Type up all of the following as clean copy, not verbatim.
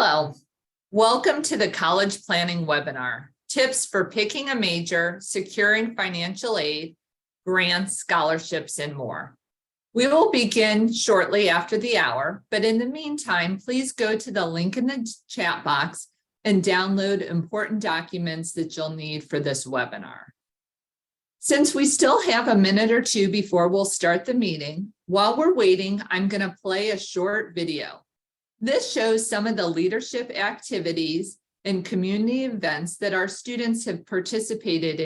Hello, welcome to the College Planning Webinar, Tips for Picking a Major, Securing Financial Aid, Grants, Scholarships, and more. We will begin shortly after the hour, but in the meantime, please go to the link in the chat box and download important documents that you'll need for this webinar. Since we still have a minute or two before we'll start the meeting, while we're waiting, I'm going to play a short video. This shows some of the leadership activities and community events that our students have participated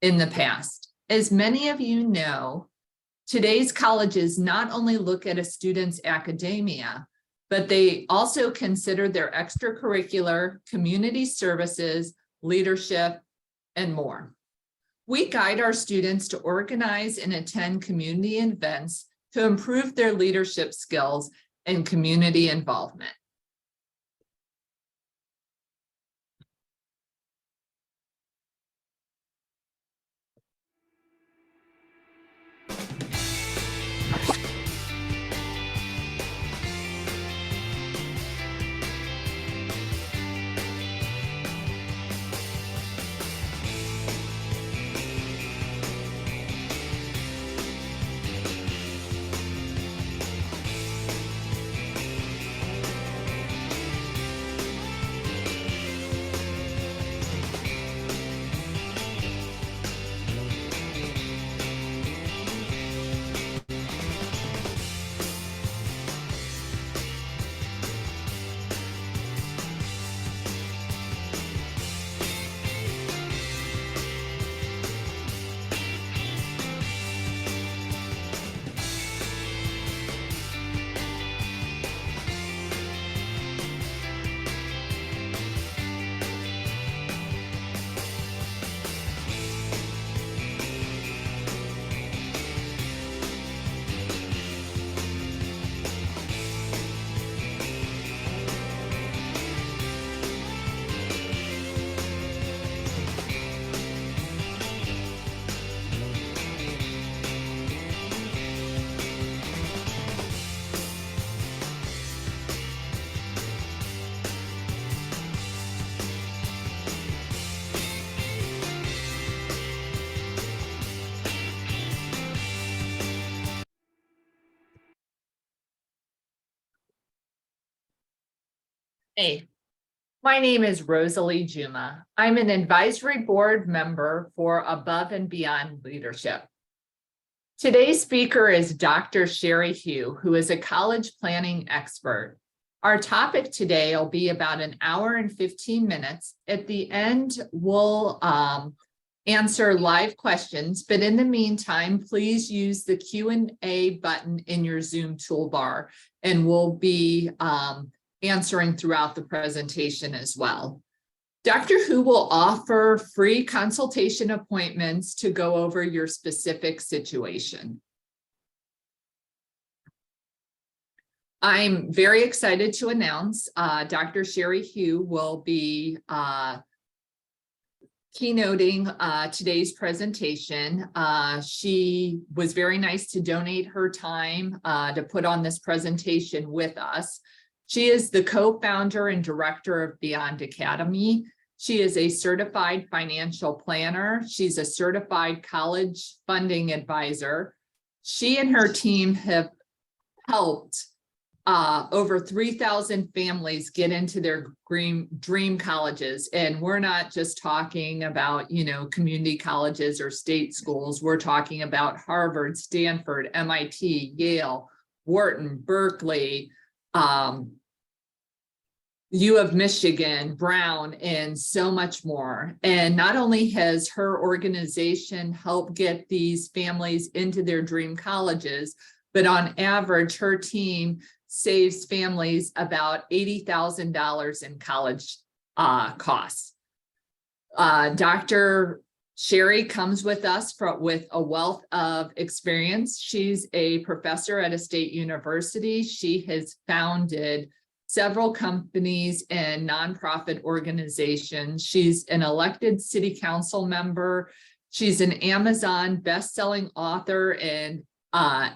in the past. As many of you know, today's colleges not only look at a student's academia, but they also consider their extracurricular, community services, leadership, and more. We guide our students to organize and attend community events to improve their leadership skills and community involvement. Hey, my name is Rosalie Juma. I'm an advisory board member for Above and Beyond Leadership. Today's speaker is Dr. Sherry Hugh, who is a college planning expert. Our topic today will be about an hour and 15 minutes. At the end, we'll answer live questions, but in the meantime, please use the Q&A button in your Zoom toolbar, and we'll be answering throughout the presentation as well. Dr. Hu will offer free consultation appointments to go over your specific situation. I'm very excited to announce Dr. Sherry Hugh will be keynoting today's presentation. She was very nice to donate her time to put on this presentation with us. She is the co-founder and director of Beyond Academy. She is a certified financial planner. She's a certified college funding advisor. She and her team have helped over 3,000 families get into their dream colleges. And we're not just talking about, community colleges or state schools. We're talking about Harvard, Stanford, MIT, Yale, Wharton, Berkeley, U of Michigan, Brown, and so much more. And not only has her organization helped get these families into their dream colleges, but on average, her team saves families about $80,000 in college costs. Dr. Sherry comes with us with a wealth of experience. She's a professor at a state university. She has founded several companies and nonprofit organizations. She's an elected city council member. She's an Amazon best-selling author and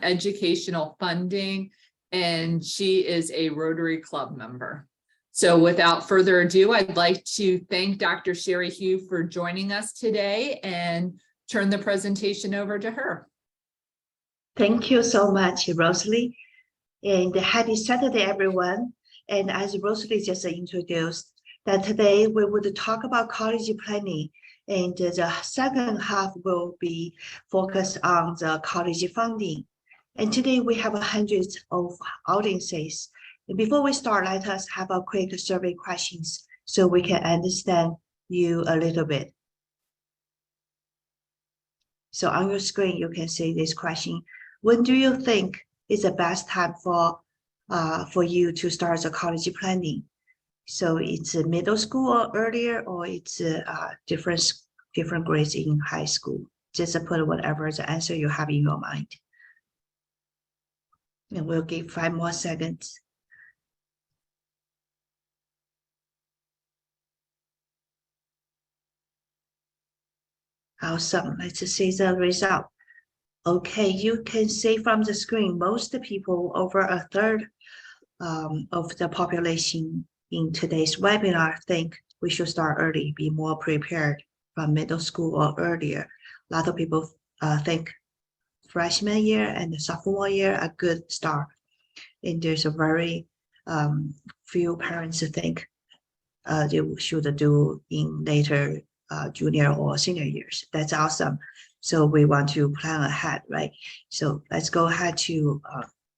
educational funding, and she is a Rotary Club member. So without further ado, I'd like to thank Dr. Sherry Hugh for joining us today and turn the presentation over to her. Thank you so much, Rosalie. And happy Saturday, everyone. And as Rosalie just introduced, that today we would talk about college planning. And the second half will be focused on the college funding. And today we have hundreds of audiences. And before we start, let us have a quick survey questions so we can understand you a little bit. So on your screen, you can see this question. When do you think is the best time for you to start the college planning? So it's middle school or earlier, or it's different grades in high school. Just put whatever the answer you have in your mind. And we'll give 5 more seconds. Awesome. Let's see the result. Okay, you can see from the screen, most people, over a third of the population in today's webinar, think we should start early, be more prepared from middle school or earlier. A lot of people think freshman year and sophomore year a good start. And there's a very few parents think they should do in later junior or senior years. That's awesome. So we want to plan ahead, right? So let's go ahead to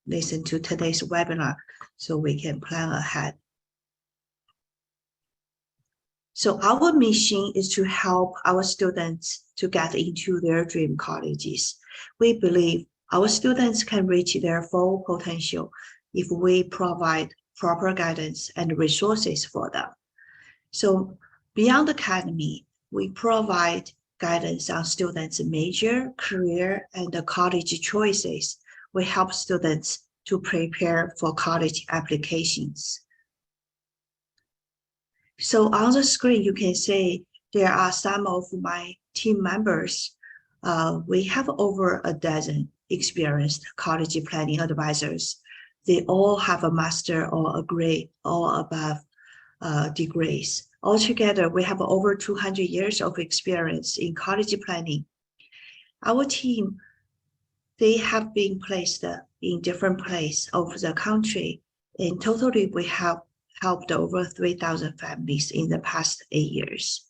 listen to today's webinar so we can plan ahead. So our mission is to help our students to get into their dream colleges. We believe our students can reach their full potential if we provide proper guidance and resources for them. So beyond academy, we provide guidance on students' major, career, and college choices. We help students to prepare for college applications. So on the screen, you can see there are some of my team members. We have over a dozen experienced college planning advisors. They all have a master or a grade or above degrees. Altogether, we have over 200 years of experience in college planning. Our team, they have been placed in different places of the country. In totally, we have helped over 3,000 families in the past 8 years.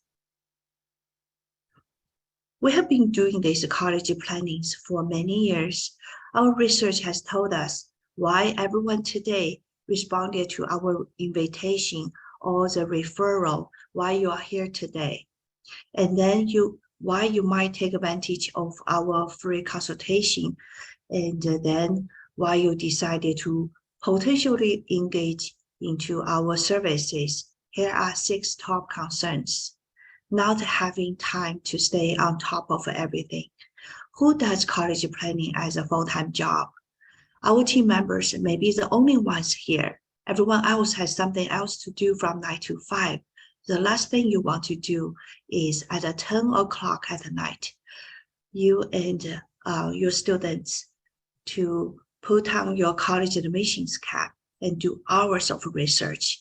We have been doing these college plannings for many years. Our research has told us why everyone today responded to our invitation or the referral, why you are here today. And then why you might take advantage of our free consultation, and then why you decided to potentially engage into our services. Here are 6 top concerns. Not having time to stay on top of everything. Who does college planning as a full-time job? Our team members may be the only ones here. Everyone else has something else to do from 9 to 5. The last thing you want to do is at 10 o'clock at night, you and your students to put on your college admissions cap and do hours of research,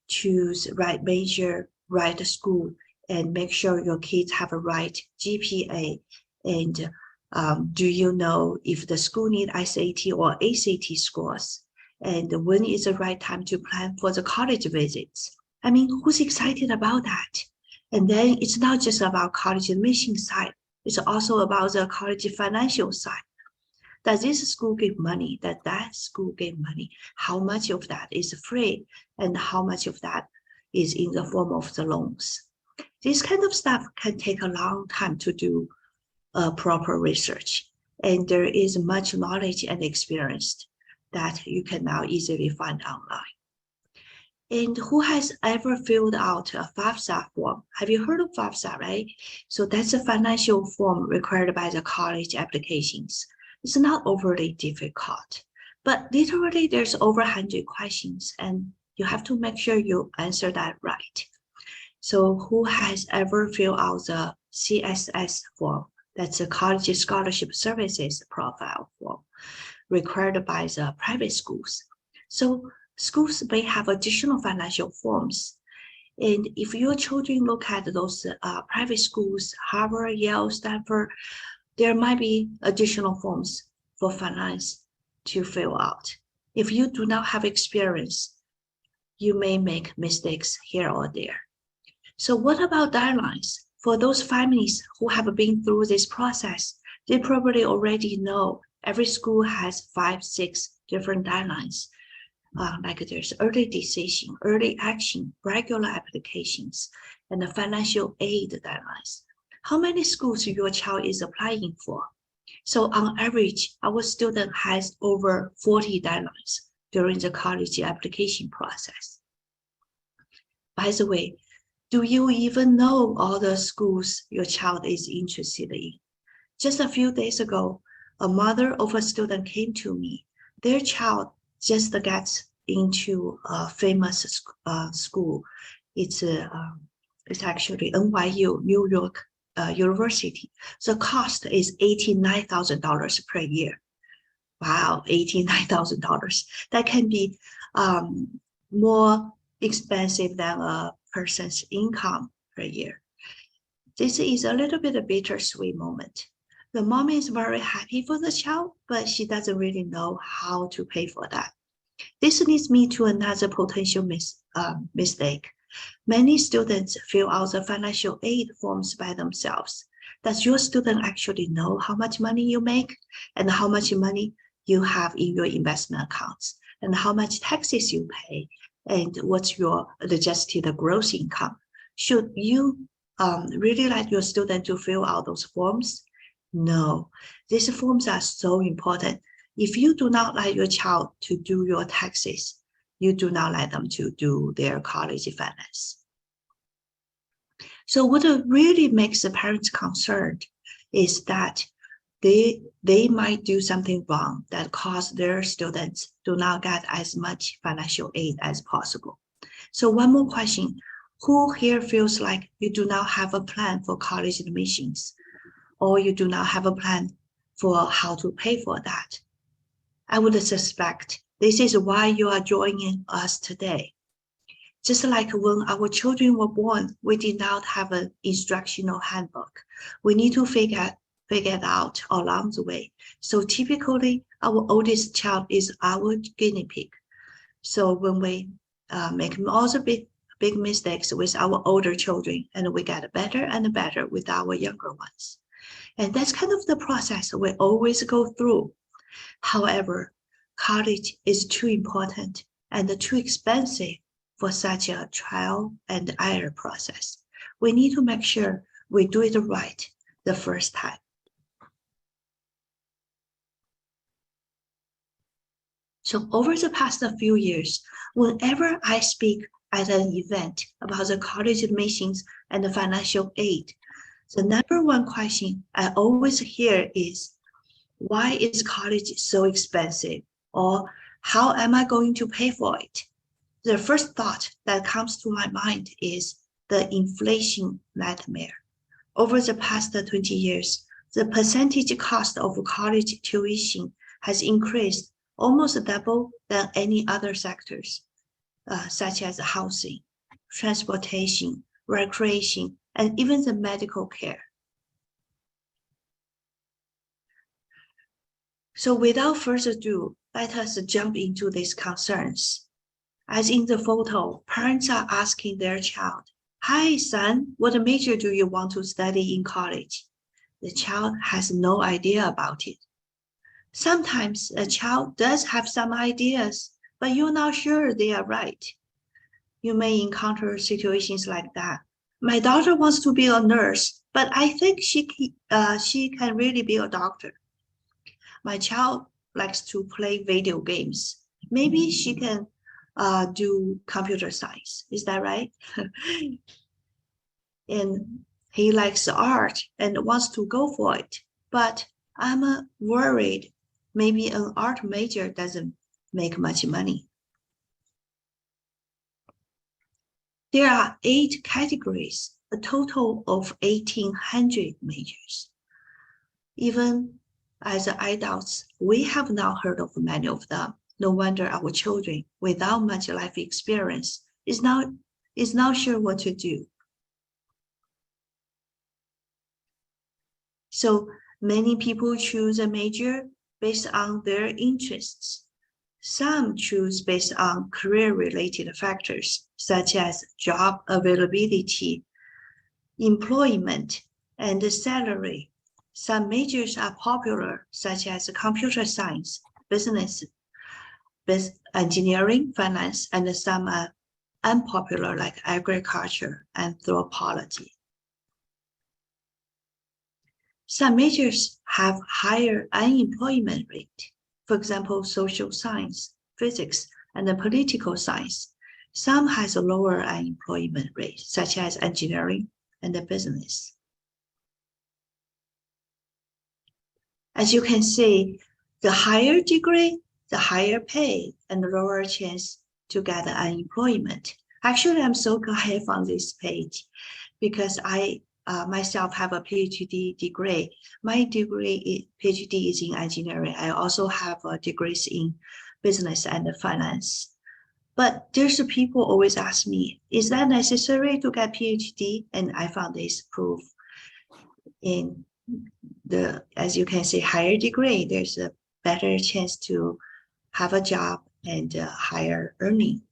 choose right major, right school, and make sure your kids have a right GPA. And do you know if the school need SAT or ACT scores? And when is the right time to plan for the college visits? I mean, who's excited about that? And then it's not just about college admission side, it's also about the college financial side. Does this school give money? Does that school give money? How much of that is free? And how much of that is in the form of the loans? This kind of stuff can take a long time to do proper research. And there is much knowledge and experience that you can now easily find online. And who has ever filled out a FAFSA form? Have you heard of FAFSA, right? So that's a financial form required by the college applications. It's not overly difficult, but literally there's over 100 questions and you have to make sure you answer that right. So who has ever filled out the CSS form? That's a College Scholarship Services profile form required by the private schools. So schools may have additional financial forms. And if your children look at those private schools, Harvard, Yale, Stanford, there might be additional forms for finance to fill out. If you do not have experience, you may make mistakes here or there. So what about deadlines? For those families who have been through this process, they probably already know every school has 5, 6 different deadlines. Like there's early decision, early action, regular applications, and the financial aid deadlines. How many schools your child is applying for? So on average, our student has over 40 deadlines during the college application process. By the way, do you even know all the schools your child is interested in? Just a few days ago, a mother of a student came to me. Their child just gets into a famous school. It's actually NYU, New York University. The cost is $89,000 per year. Wow, $89,000. That can be more expensive than a person's income per year. This is a little bit of a bittersweet moment. The mom is very happy for the child, but she doesn't really know how to pay for that. This leads me to another potential mistake. Many students fill out the financial aid forms by themselves. Does your student actually know how much money you make and how much money you have in your investment accounts and how much taxes you pay and what's your adjusted gross income? Should you really like your student to fill out those forms? No, these forms are so important. If you do not like your child to do your taxes, you do not like them to do their college finance. So what really makes the parents concerned is that they might do something wrong that cause their students do not get as much financial aid as possible. So one more question, who here feels like you do not have a plan for college admissions or you do not have a plan for how to pay for that? I would suspect this is why you are joining us today. Just like when our children were born, we did not have an instructional handbook. We need to figure it out along the way. So typically, our oldest child is our guinea pig. So when we make all the big mistakes with our older children, and we get better and better with our younger ones. And that's kind of the process we always go through. However, college is too important and too expensive for such a trial and error process. We need to make sure we do it right the first time. So over the past few years, whenever I speak at an event about the college admissions and the financial aid, the number one question I always hear is, why is college so expensive? Or how am I going to pay for it? The first thought that comes to my mind is the inflation nightmare. Over the past 20 years, the percentage cost of college tuition has increased almost double than any other sectors, such as housing, transportation, recreation, and even the medical care. So without further ado, let us jump into these concerns. As in the photo, parents are asking their child, "Hi, son, what major do you want to study in college?" The child has no idea about it. Sometimes a child does have some ideas, but you're not sure they are right. You may encounter situations like that. My daughter wants to be a nurse, but I think she can really be a doctor. My child likes to play video games. Maybe she can do computer science. Is that right? And he likes art and wants to go for it. But I'm worried maybe an art major doesn't make much money. There are 8 categories, a total of 1,800 majors. Even as adults, we have not heard of many of them. No wonder our children without much life experience is not sure what to do. So many people choose a major based on their interests. Some choose based on career-related factors, such as job availability, employment, and salary. Some majors are popular, such as computer science, business, engineering, finance, and some are unpopular, like agriculture, anthropology. Some majors have higher unemployment rate. For example, social science, physics, and political science. Some has a lower unemployment rate, such as engineering and business. As you can see, the higher degree, the higher pay, and the lower chance to get unemployment. Actually, I'm so glad I found this page because I myself have a PhD degree. My PhD is in engineering. I also have degrees in business and finance. But there's people always ask me, is that necessary to get PhD? And I found this proof in as you can see, higher degree, there's a better chance to have a job and higher earning.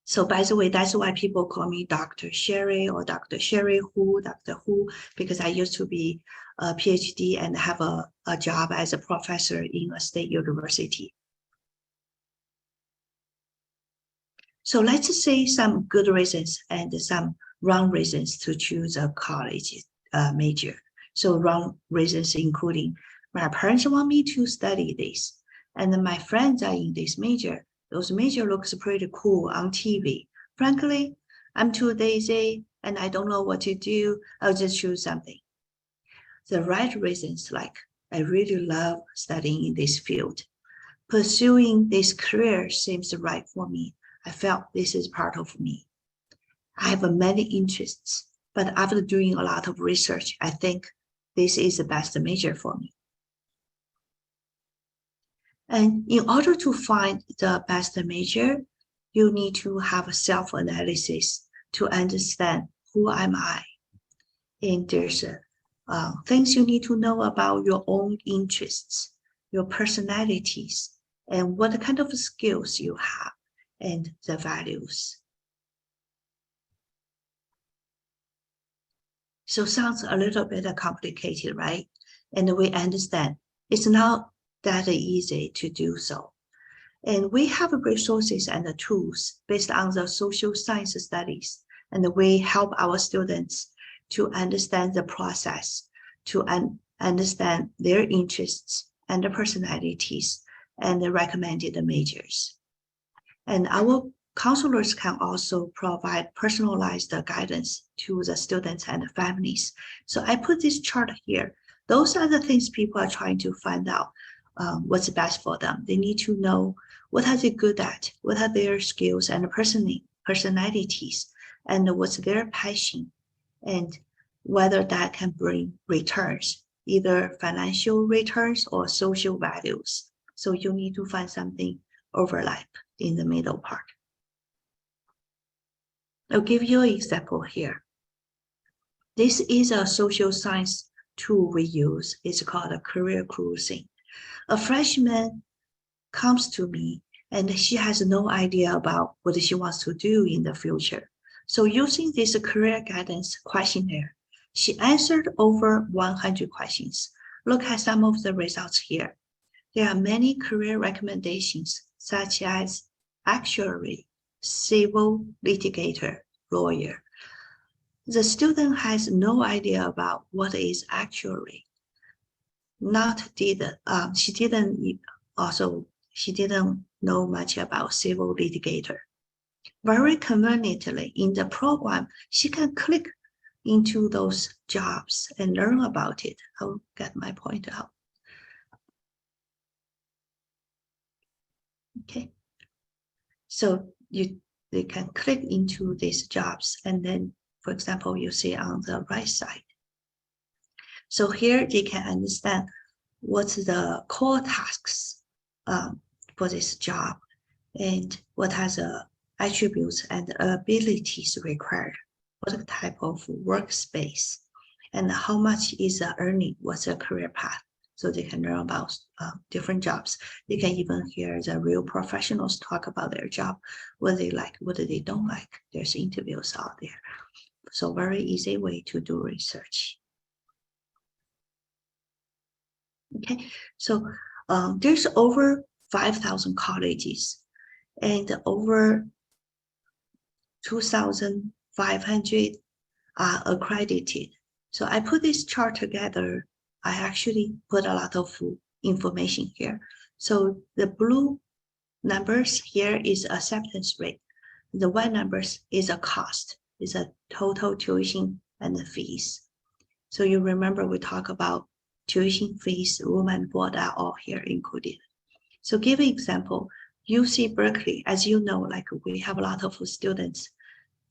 So by the way, that's why people call me Dr. Sherry or Dr. Sherry Who, Dr. Who, because I used to be a PhD and have a job as a professor in a state university. So let's say some good reasons and some wrong reasons to choose a college major. So wrong reasons including my parents want me to study this, and then my friends are in this major. Those major looks pretty cool on TV. Frankly, I'm too lazy and I don't know what to do. I'll just choose something. The right reasons, like I really love studying in this field. Pursuing this career seems right for me. I felt this is part of me. I have many interests, but after doing a lot of research, I think this is the best major for me. And in order to find the best major, you need to have a self-analysis to understand who am I. And there's things you need to know about your own interests, your personalities, and what kind of skills you have, and the values. So sounds a little bit complicated, right? And we understand it's not that easy to do so. And we have resources and tools based on the social science studies, and we help our students to understand the process, to understand their interests and the personalities and the recommended majors. And our counselors can also provide personalized guidance to the students and the families. So I put this chart here. Those are the things people are trying to find out what's best for them. They need to know what are they good at, what are their skills and personalities, and what's their passion, and whether that can bring returns, either financial returns or social values. So you need to find something overlap in the middle part. I'll give you an example here. This is a social science tool we use. It's called a career cruising. A freshman comes to me and she has no idea about what she wants to do in the future. So using this career guidance questionnaire, she answered over 100 questions. Look at some of the results here. There are many career recommendations, such as actuary, civil litigator, lawyer. The student has no idea about what is actuary. She didn't know much about civil litigator. Very conveniently in the program, she can click into those jobs and learn about it. I'll get my point out. Okay, so they can click into these jobs, and then, for example, you see on the right side. So here they can understand what's the core tasks for this job, and what has attributes and abilities required, what type of workspace, and how much is earning, what's a career path. So they can learn about different jobs. They can even hear the real professionals talk about their job, what they like, what they don't like. There's interviews out there. So very easy way to do research. Okay, so there's over 5,000 colleges and over 2,500 are accredited. So I put this chart together. I actually put a lot of information here. So the blue numbers here is acceptance rate. The white numbers is a cost, is a total tuition and the fees. So you remember we talk about tuition fees, room and board are all here included. So give an example, UC Berkeley, as you know, like we have a lot of students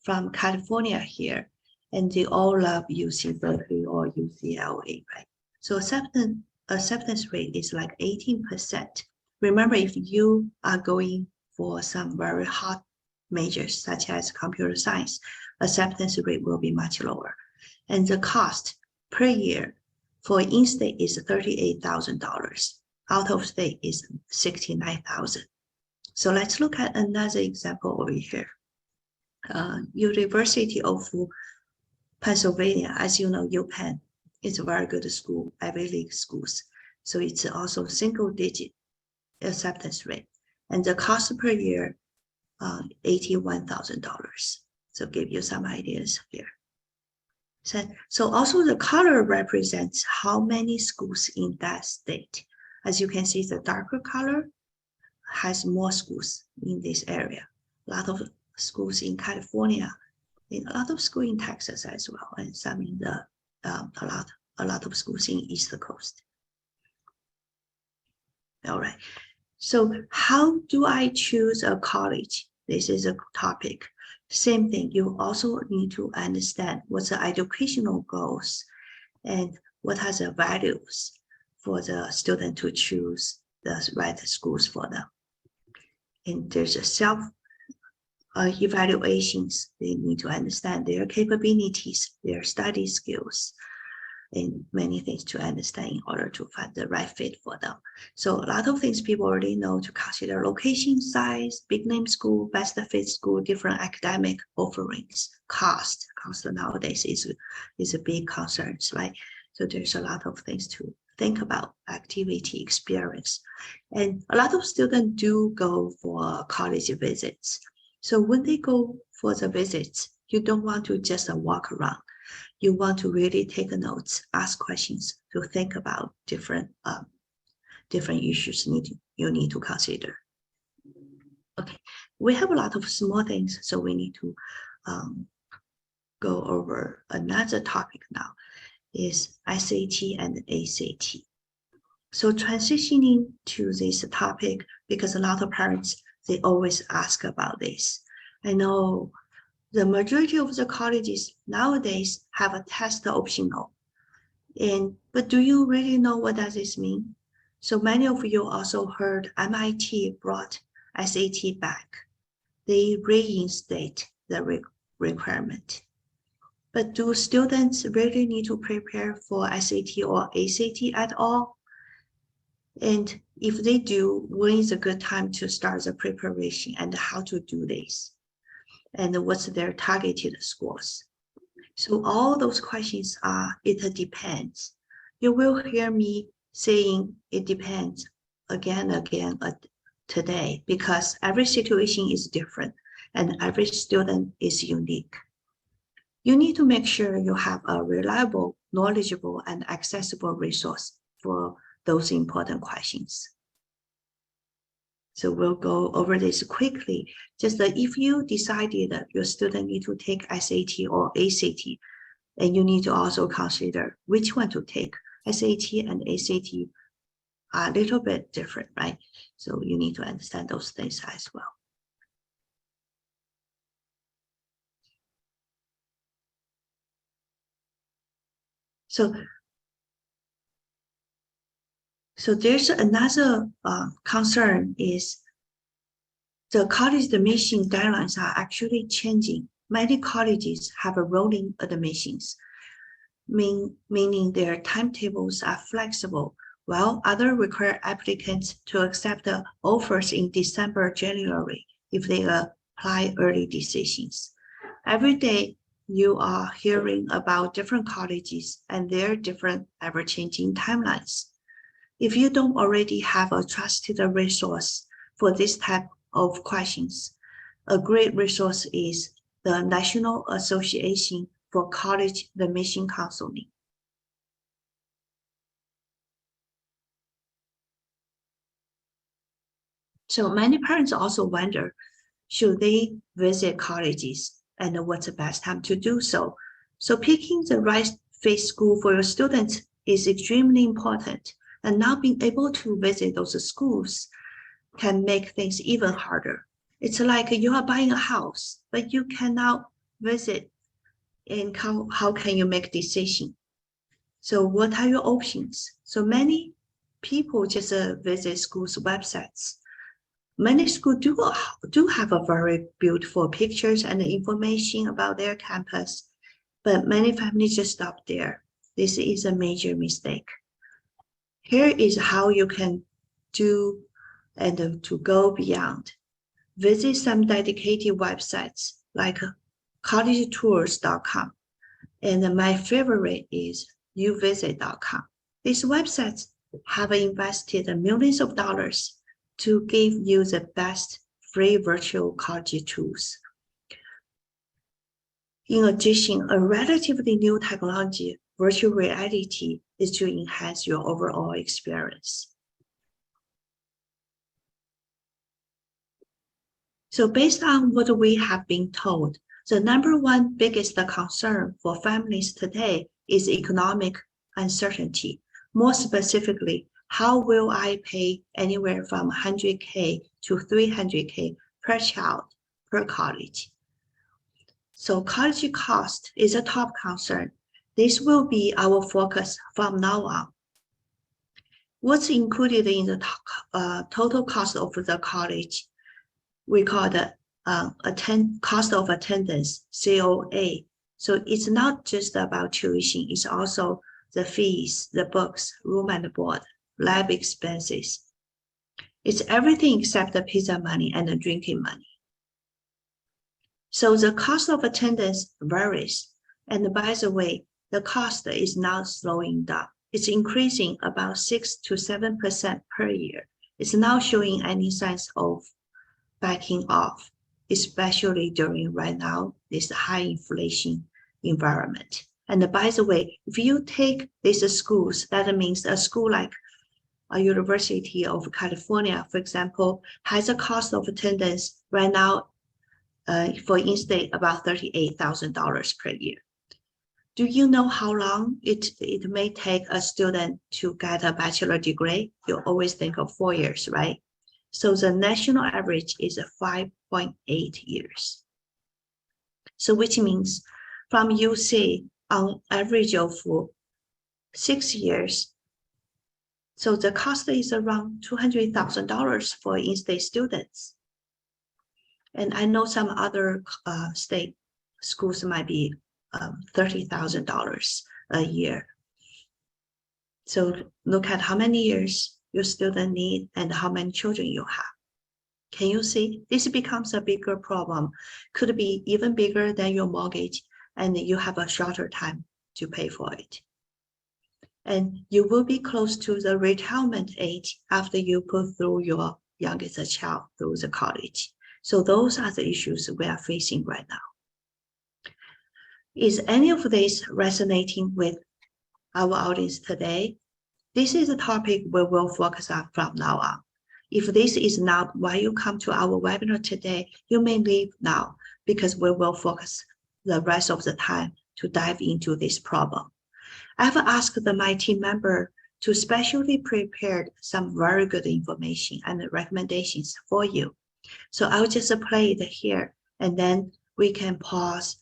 from California here, and they all love UC Berkeley or UCLA, right? So acceptance rate is like 18%. Remember, if you are going for some very hot majors such as computer science, acceptance rate will be much lower. And the cost per year for in-state is $38,000. Out of state is $69,000. So let's look at another example over here. University of Pennsylvania, as you know, UPenn is a very good school, Ivy League schools. So it's also single-digit acceptance rate. And the cost per year, $81,000. So give you some ideas here. So also the color represents how many schools in that state. As you can see, the darker color has more schools in this area. A lot of schools in California, and a lot of schools in Texas as well, and some in the a lot of schools in East Coast. All right. So how do I choose a college? This is a topic. Same thing. You also need to understand what's the educational goals and what are the values for the student to choose the right schools for them. And there's a self evaluations. They need to understand their capabilities, their study skills, and many things to understand in order to find the right fit for them. So a lot of things people already know to consider: location, size, big name school, best fit school, different academic offerings, cost. Cost nowadays is a big concern, right? So there's a lot of things to think about: activity, experience. And a lot of students do go for college visits. So when they go for the visits, you don't want to just walk around. You want to really take notes, ask questions, to think about different issues you need to consider. Okay, we have a lot of small things, so we need to go over another topic now, is SAT and ACT. So transitioning to this topic, because a lot of parents, they always ask about this. I know the majority of the colleges nowadays have a test optional. But do you really know what does this mean? So many of you also heard MIT brought SAT back. They reinstate the requirement. But do students really need to prepare for SAT or ACT at all? And if they do, when is a good time to start the preparation and how to do this? And what's their targeted scores? So all those questions are, it depends. You will hear me saying it depends again today, because every situation is different and every student is unique. You need to make sure you have a reliable, knowledgeable, and accessible resource for those important questions. So we'll go over this quickly. Just that if you decided that your student need to take SAT or ACT, and you need to also consider which one to take. SAT and ACT are a little bit different, right? So you need to understand those things as well. So there's another concern is the college admission guidelines are actually changing. Many colleges have a rolling admissions, meaning their timetables are flexible, while others require applicants to accept the offers in December, January if they apply early decisions. Every day, you are hearing about different colleges and their different ever-changing timelines. If you don't already have a trusted resource for this type of questions, a great resource is the National Association for College Admission Counseling. So many parents also wonder, should they visit colleges and what's the best time to do so? So picking the right fit school for your students is extremely important, and not being able to visit those schools can make things even harder. It's like you are buying a house, but you cannot visit, and how can you make a decision? So what are your options? So many people just visit schools' websites. Many schools do have a very beautiful pictures and information about their campus, but many families just stop there. This is a major mistake. Here is how you can do and to go beyond. Visit some dedicated websites like collegetours.com, and my favorite is uvisit.com. These websites have invested millions of dollars to give you the best free virtual college tools. In addition, a relatively new technology, virtual reality, is to enhance your overall experience. So based on what we have been told, the number one biggest concern for families today is economic uncertainty. More specifically, how will I pay anywhere from $100K to $300K per child per college? So college cost is a top concern. This will be our focus from now on. What's included in the total cost of the college? We call the cost of attendance, COA. So it's not just about tuition, it's also the fees, the books, room and board, lab expenses. It's everything except the pizza money and the drinking money. So the cost of attendance varies. And by the way, the cost is not slowing down. It's increasing about 6 to 7% per year. It's not showing any signs of backing off, especially during right now, this high inflation environment. And by the way, if you take these schools, that means a school like a University of California, for example, has a cost of attendance right now for in-state about $38,000 per year. Do you know how long it may take a student to get a bachelor degree? You always think of 4 years, right? So the national average is 5.8 years. So which means from UC on average of 6 years, so the cost is around $200,000 for in-state students. And I know some other state schools might be $30,000 a year. So look at how many years your student need and how many children you have. Can you see? This becomes a bigger problem. Could be even bigger than your mortgage, and you have a shorter time to pay for it. And you will be close to the retirement age after you put through your youngest child through the college. So those are the issues we are facing right now. Is any of this resonating with our audience today? This is a topic we will focus on from now on. If this is not why you come to our webinar today, you may leave now because we will focus the rest of the time to dive into this problem. I've asked my team member to specially prepare some very good information and recommendations for you. So I'll just play it here, and then we can pause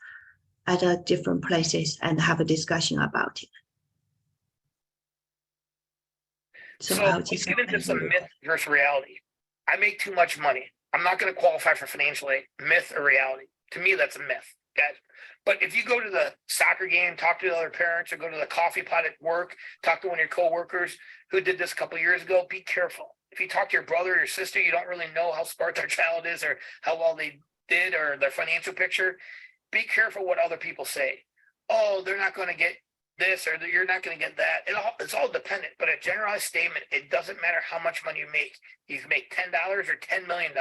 at different places and have a discussion about it. So So I'll let's just get into have a some look. myth versus reality. I make too much money. I'm not going to qualify for financial aid. Myth or reality? To me, that's a myth, guys. But if you go to the soccer game, talk to the other parents, or go to the coffee pot at work, talk to one of your coworkers who did this a couple of years ago, be careful. If you talk to your brother or your sister, you don't really know how smart their child is or how well they did or their financial picture. Be careful what other people say. Oh, they're not going to get this or you're not going to get that. It's all dependent, but a generalized statement, it doesn't matter how much money you make. You make $10 or $10 million,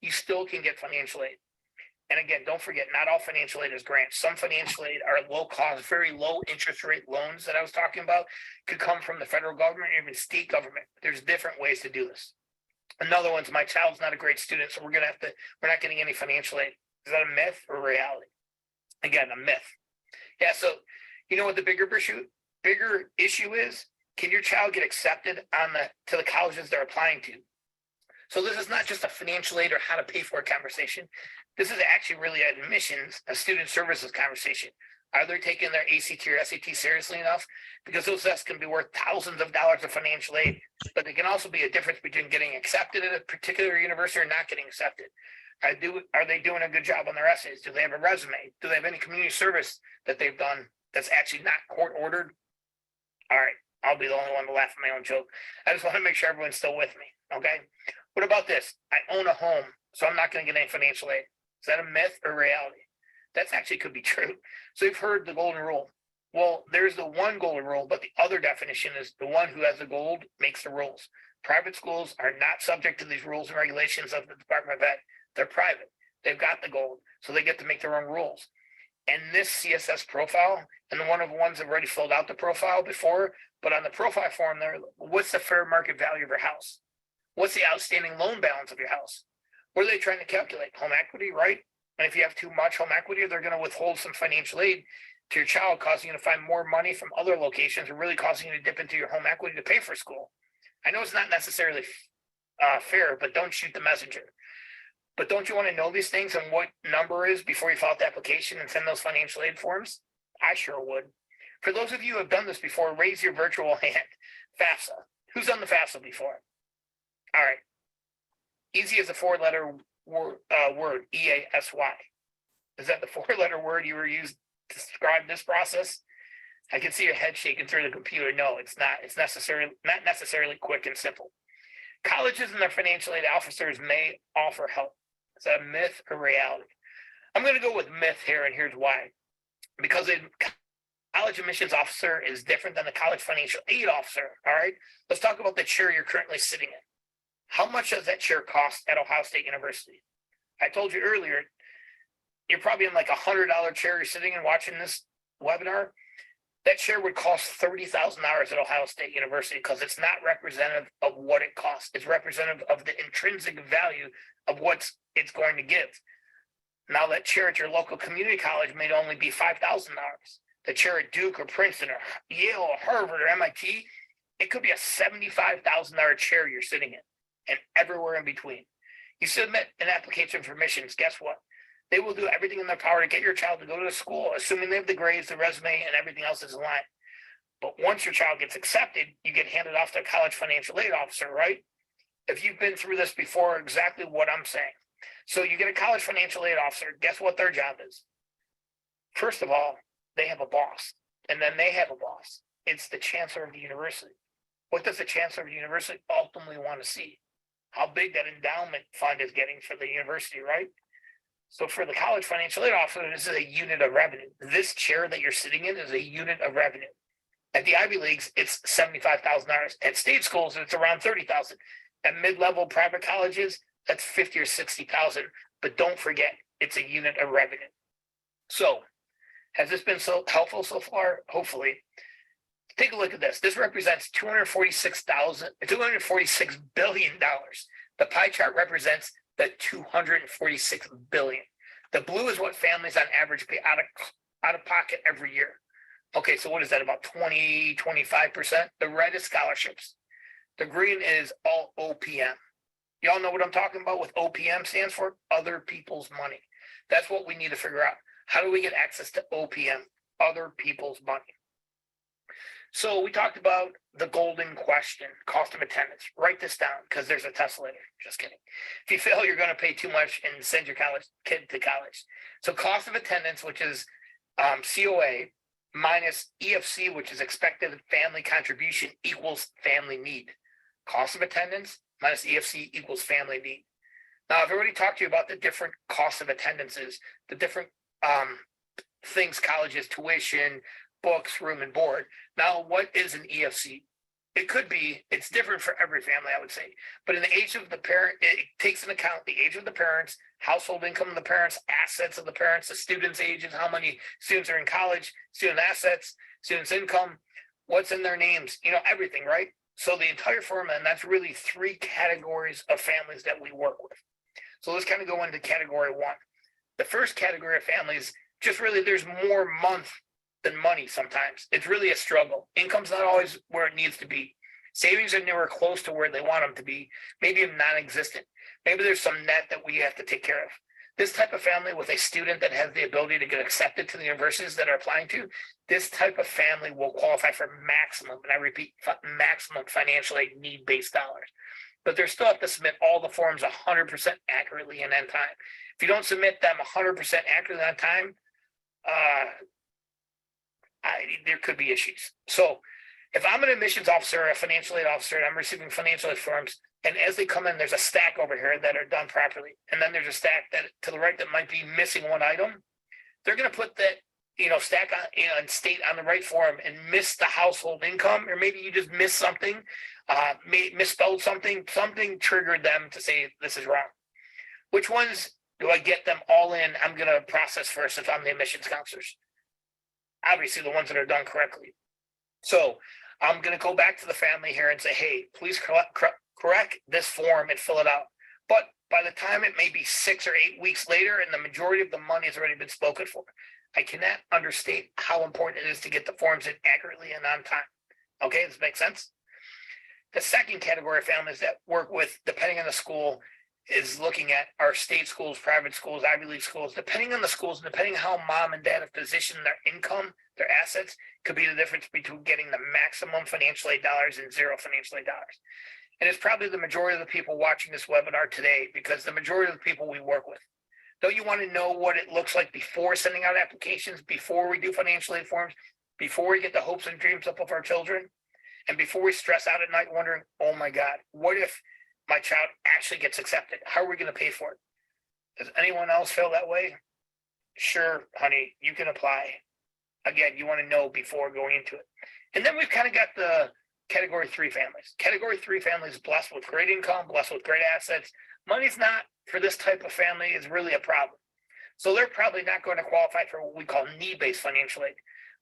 you still can get financial aid. And again, don't forget, not all financial aid is grants. Some financial aid are low cost, very low interest rate loans that I was talking about, could come from the federal government or even state government. There's different ways to do this. Another one's my child's not a great student, so we're not getting any financial aid. Is that a myth or reality? Again, a myth. Yeah, so you know what the bigger issue is? Can your child get accepted to the colleges they're applying to? So this is not just a financial aid or how to pay for a conversation. This is actually really admissions, a student services conversation. Are they taking their ACT or SAT seriously enough? Because those tests can be worth thousands of dollars of financial aid, but they can also be a difference between getting accepted at a particular university or not getting accepted. Are they doing a good job on their essays? Do they have a resume? Do they have any community service that they've done that's actually not court ordered? All right, I'll be the only one to laugh at my own joke. I just want to make sure everyone's still with me, okay? What about this? I own a home, so I'm not going to get any financial aid. Is that a myth or reality? That's actually could be true. So you've heard the golden rule. Well, there's the one golden rule, but the other definition is the one who has the gold makes the rules. Private schools are not subject to these rules and regulations of the Department of Ed. They're private. They've got the gold, so they get to make their own rules. And this CSS profile, and one of the ones I've already filled out the profile before, but on the profile form there, what's the fair market value of your house? What's the outstanding loan balance of your house? What are they trying to calculate? Home equity, right? And if you have too much home equity, they're going to withhold some financial aid to your child, causing you to find more money from other locations and really causing you to dip into your home equity to pay for school. I know it's not necessarily fair, but don't shoot the messenger. But don't you want to know these things and what number is before you fill out the application and send those financial aid forms? I sure would. For those of you who have done this before, raise your virtual hand. FAFSA. Who's done the FAFSA before? All right. Easy as a four-letter word, EASY. Is that the four-letter word you were used to describe this process? I can see your head shaking through the computer. No, it's not. It's not necessarily quick and simple. Colleges and their financial aid officers may offer help. Is that a myth or reality? I'm going to go with myth here, and here's why. Because a college admissions officer is different than the college financial aid officer. All right, let's talk about the chair you're currently sitting in. How much does that chair cost at Ohio State University? I told you earlier, you're probably in like $100 chair you're sitting and watching this webinar. That chair would cost $30,000 at Ohio State University because it's not representative of what it costs. It's representative of the intrinsic value of what it's going to give. Now, that chair at your local community college may only be $5,000. The chair at Duke or Princeton or Yale or Harvard or MIT, it could be a $75,000 chair you're sitting in, and everywhere in between. You submit an application for admissions, guess what? They will do everything in their power to get your child to go to the school, assuming they have the grades, the resume, and everything else is in line. But once your child gets accepted, you get handed off to a college financial aid officer, right? If you've been through this before, exactly what I'm saying. So you get a college financial aid officer, guess what their job is? First of all, they have a boss, and then they have a boss. It's the chancellor of the university. What does the chancellor of the university ultimately want to see? How big that endowment fund is getting for the university, right? So for the college financial aid officer, this is a unit of revenue. This chair that you're sitting in is a unit of revenue. At the Ivy Leagues, it's $75,000. At state schools, it's around $30,000. At mid-level private colleges, that's $50,000 or $60,000. But don't forget, it's a unit of revenue. So has this been so helpful so far? Hopefully. Take a look at this. This represents $246 billion. The pie chart represents the 246 billion. The blue is what families on average pay out of pocket every year. Okay, so what is that, about 25%? The red is scholarships. The green is all OPM. Y'all know what I'm talking about with OPM stands for? Other people's money. That's what we need to figure out. How do we get access to OPM, other people's money? So we talked about the golden question, cost of attendance. Write this down because there's a test later. Just kidding. If you fail, you're going to pay too much and send your kid to college. So cost of attendance, which is COA minus EFC, which is expected family contribution, equals family need. Cost of attendance minus EFC equals family need. Now, I've already talked to you about the different costs of attendances, the different things, colleges, tuition, books, room and board. Now, what is an EFC? It's different for every family, I would say. But in the age of the parent, it takes into account the age of the parents, household income of the parents, assets of the parents, the students' ages, how many students are in college, student assets, students' income, what's in their names, everything, right? So the entire formula, and that's really 3 categories of families that we work with. So let's kind of go into category 1. The first category of families, just really there's more month than money sometimes. It's really a struggle. Income's not always where it needs to be. Savings are nowhere close to where they want them to be, maybe non-existent. Maybe there's some net that we have to take care of. This type of family with a student that has the ability to get accepted to the universities that are applying to, this type of family will qualify for maximum, and I repeat, maximum financial aid need-based dollars. But they still have to submit all the forms 100% accurately and on time. If you don't submit them 100% accurately on time, there could be issues. So if I'm an admissions officer, a financial aid officer, and I'm receiving financial aid forms, and as they come in, there's a stack over here that are done properly. And then there's a stack that to the right that might be missing one item. They're going to put that, stack on, and state on the right form and miss the household income, or maybe you just missed something, misspelled something triggered them to say this is wrong. Which ones do I get them all in? I'm going to process first if I'm the admissions counselors. Obviously, the ones that are done correctly. So I'm going to go back to the family here and say, hey, please correct this form and fill it out. But by the time it may be 6 or 8 weeks later, and the majority of the money has already been spoken for, I cannot understate how important it is to get the forms in accurately and on time. Okay, does this make sense? The second category of families that work with, depending on the school, is looking at our state schools, private schools, Ivy League schools. Depending on the schools, and depending how mom and dad have positioned their income, their assets, could be the difference between getting the maximum financial aid dollars and zero financial aid dollars. And it's probably the majority of the people watching this webinar today, because the majority of the people we work with. Don't you want to know what it looks like before sending out applications, before we do financial aid forms, before we get the hopes and dreams up of our children, and before we stress out at night wondering, oh my God, what if my child actually gets accepted? How are we going to pay for it? Does anyone else feel that way? Sure, honey, you can apply. Again, you want to know before going into it. And then we've kind of got the category 3 families. Category 3 families blessed with great income, blessed with great assets. Money's not, for this type of family, is really a problem. So they're probably not going to qualify for what we call need-based financial aid,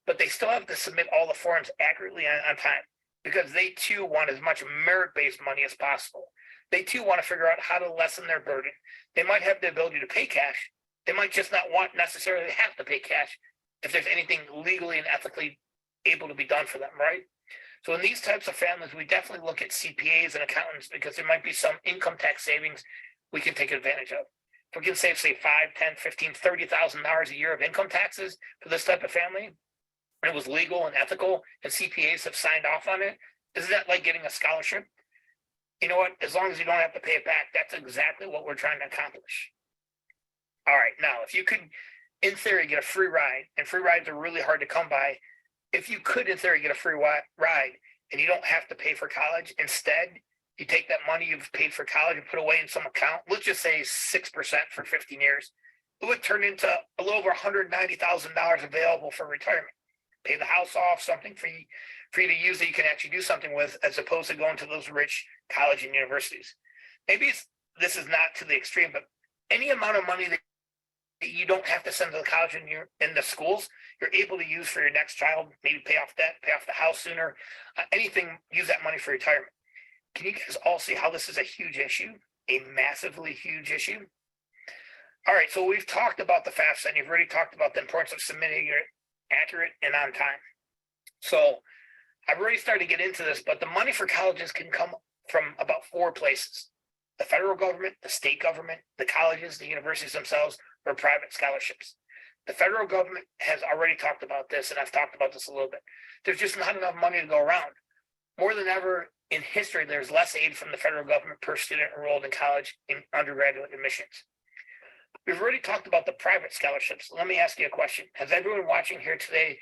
but they still have to submit all the forms accurately on time, because they too want as much merit-based money as possible. They too want to figure out how to lessen their burden. They might have the ability to pay cash. They might just not want necessarily have to pay cash if there's anything legally and ethically able to be done for them, right? So in these types of families, we definitely look at CPAs and accountants, because there might be some income tax savings we can take advantage of. If we can save, say, $5, $10, $15, $30,000 a year of income taxes for this type of family, and it was legal and ethical, and CPAs have signed off on it, isn't that like getting a scholarship? You know what? As long as you don't have to pay it back, that's exactly what we're trying to accomplish. All right, now, if you could, in theory, get a free ride, and free rides are really hard to come by. If you could, in theory, get a free ride and you don't have to pay for college, instead, you take that money you've paid for college and put away in some account, let's just say 6% for 15 years, it would turn into a little over $190,000 available for retirement. Pay the house off, something for you to use that you can actually do something with, as opposed to going to those rich college and universities. Maybe this is not to the extreme, but any amount of money that you don't have to send to the college and in the schools, you're able to use for your next child, maybe pay off debt, pay off the house sooner, anything, use that money for retirement. Can you guys all see how this is a huge issue, a massively huge issue? All right, so we've talked about the FAFSA, and you've already talked about the importance of submitting your accurate and on time. So I've already started to get into this, but the money for colleges can come from about 4 places: the federal government, the state government, the colleges, the universities themselves, or private scholarships. The federal government has already talked about this, and I've talked about this a little bit. There's just not enough money to go around. More than ever in history, there's less aid from the federal government per student enrolled in college in undergraduate admissions. We've already talked about the private scholarships. Let me ask you a question. Has everyone watching here today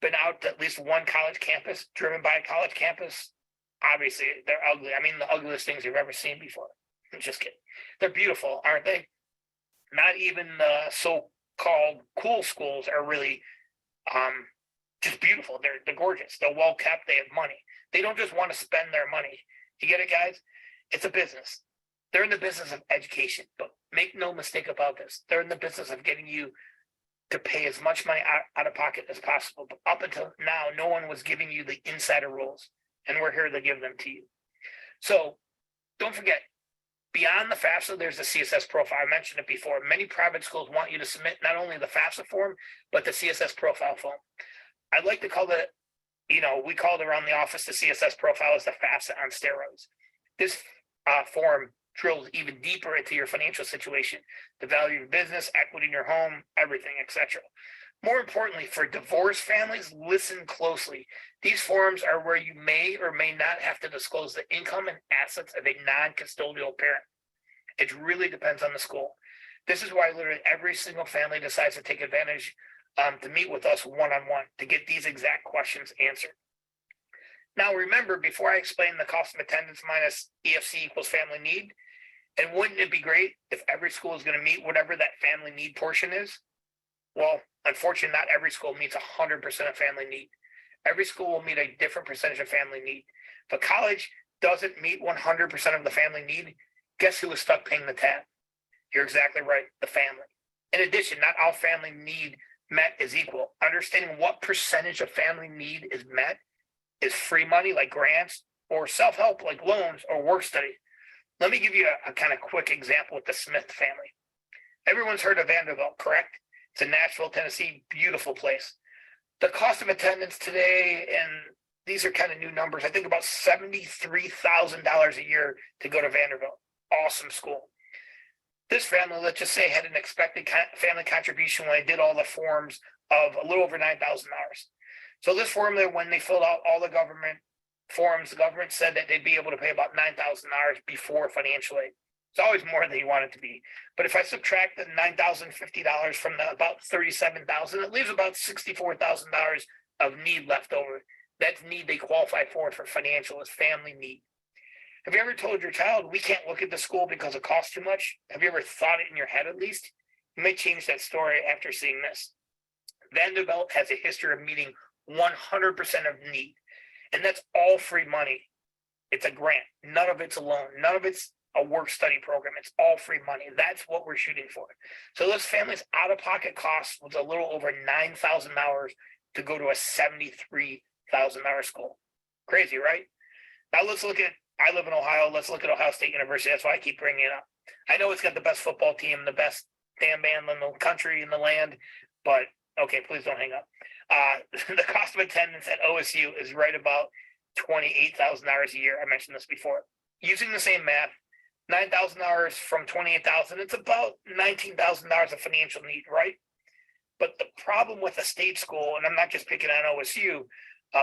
been out to at least one college campus, driven by a college campus? Obviously, they're ugly. I mean, the ugliest things you've ever seen before. I'm just kidding. They're beautiful, aren't they? Not even the so-called cool schools are really just beautiful. They're gorgeous. They're well kept. They have money. They don't just want to spend their money. You get it, guys? It's a business. They're in the business of education, but make no mistake about this. They're in the business of getting you to pay as much money out of pocket as possible. But up until now, no one was giving you the insider rules, and we're here to give them to you. So don't forget, beyond the FAFSA, there's the CSS profile. I mentioned it before. Many private schools want you to submit not only the FAFSA form, but the CSS profile form. I'd like to call it, we call it around the office, the CSS profile is the FAFSA on steroids. This form drills even deeper into your financial situation, the value of your business, equity in your home, everything, etc. More importantly, for divorced families, listen closely. These forms are where you may or may not have to disclose the income and assets of a non-custodial parent. It really depends on the school. This is why literally every single family decides to take advantage to meet with us one-on-one to get these exact questions answered. Now, remember, before I explain the cost of attendance minus EFC equals family need, and wouldn't it be great if every school is going to meet whatever that family need portion is? Well, unfortunately, not every school meets 100% of family need. Every school will meet a different percentage of family need. If a college doesn't meet 100% of the family need, guess who is stuck paying the tab? You're exactly right, the family. In addition, not all family need met is equal. Understanding what percentage of family need is met is free money like grants or self-help like loans or work study. Let me give you a kind of quick example with the Smith family. Everyone's heard of Vanderbilt, correct? It's in Nashville, Tennessee, beautiful place. The cost of attendance today, and these are kind of new numbers, I think about $73,000 a year to go to Vanderbilt. Awesome school. This family, let's just say, had an expected family contribution when I did all the forms of a little over $9,000. So this formula, when they filled out all the government forms, the government said that they'd be able to pay about $9,000 before financial aid. It's always more than you want it to be. But if I subtract the $9,050 from the about $37,000, it leaves about $64,000 of need left over. That's need they qualify for financial as family need. Have you ever told your child, we can't look at the school because it costs too much? Have you ever thought it in your head at least? You may change that story after seeing this. Vanderbilt has a history of meeting 100% of need. And that's all free money. It's a grant. None of it's a loan. None of it's a work study program. It's all free money. That's what we're shooting for. So this family's out-of-pocket cost was a little over $9,000 to go to a $73,000 school. Crazy, right? Now let's look at, I live in Ohio. Let's look at Ohio State University. That's why I keep bringing it up. I know it's got the best football team, the best damn band in the country, in the land, but okay, please don't hang up. The cost of attendance at OSU is right about $28,000 a year. I mentioned this before. Using the same math, $9,000 from $28,000, it's about $19,000 of financial need, right? But the problem with a state school, and I'm not just picking on OSU,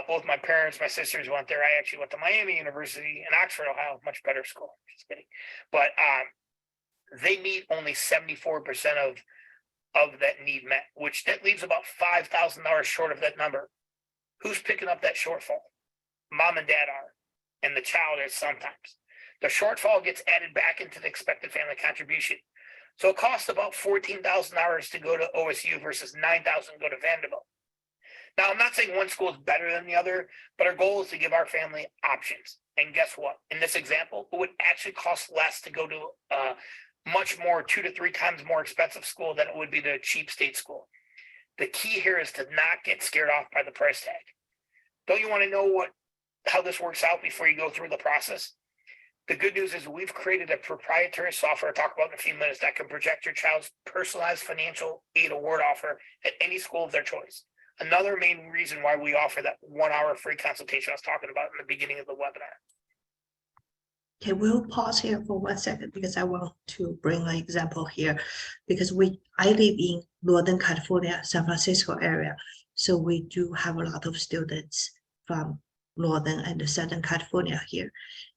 both my parents, my sisters went there. I actually went to Miami University in Oxford, Ohio, much better school. Just kidding. But they meet only 74% of that need met, which that leaves about $5,000 short of that number. Who's picking up that shortfall? Mom and dad are, and the child is sometimes. The shortfall gets added back into the expected family contribution. So it costs about $14,000 to go to OSU versus $9,000 to go to Vanderbilt. Now, I'm not saying one school is better than the other, but our goal is to give our family options. And guess what? In this example, it would actually cost less to go to much more, 2 to 3 times more expensive school than it would be to a cheap state school. The key here is to not get scared off by the price tag. Don't you want to know how this works out before you go through the process? The good news is we've created a proprietary software I'll talk about in a few minutes that can project your child's personalized financial aid award offer at any school of their choice. Another main reason why we offer that 1-hour free consultation I was talking about in the beginning of the webinar. Okay, we'll pause here for 1 second because I want to bring an example here because I live in Northern California, San Francisco area. So we do have a lot of students from Northern and Southern California here.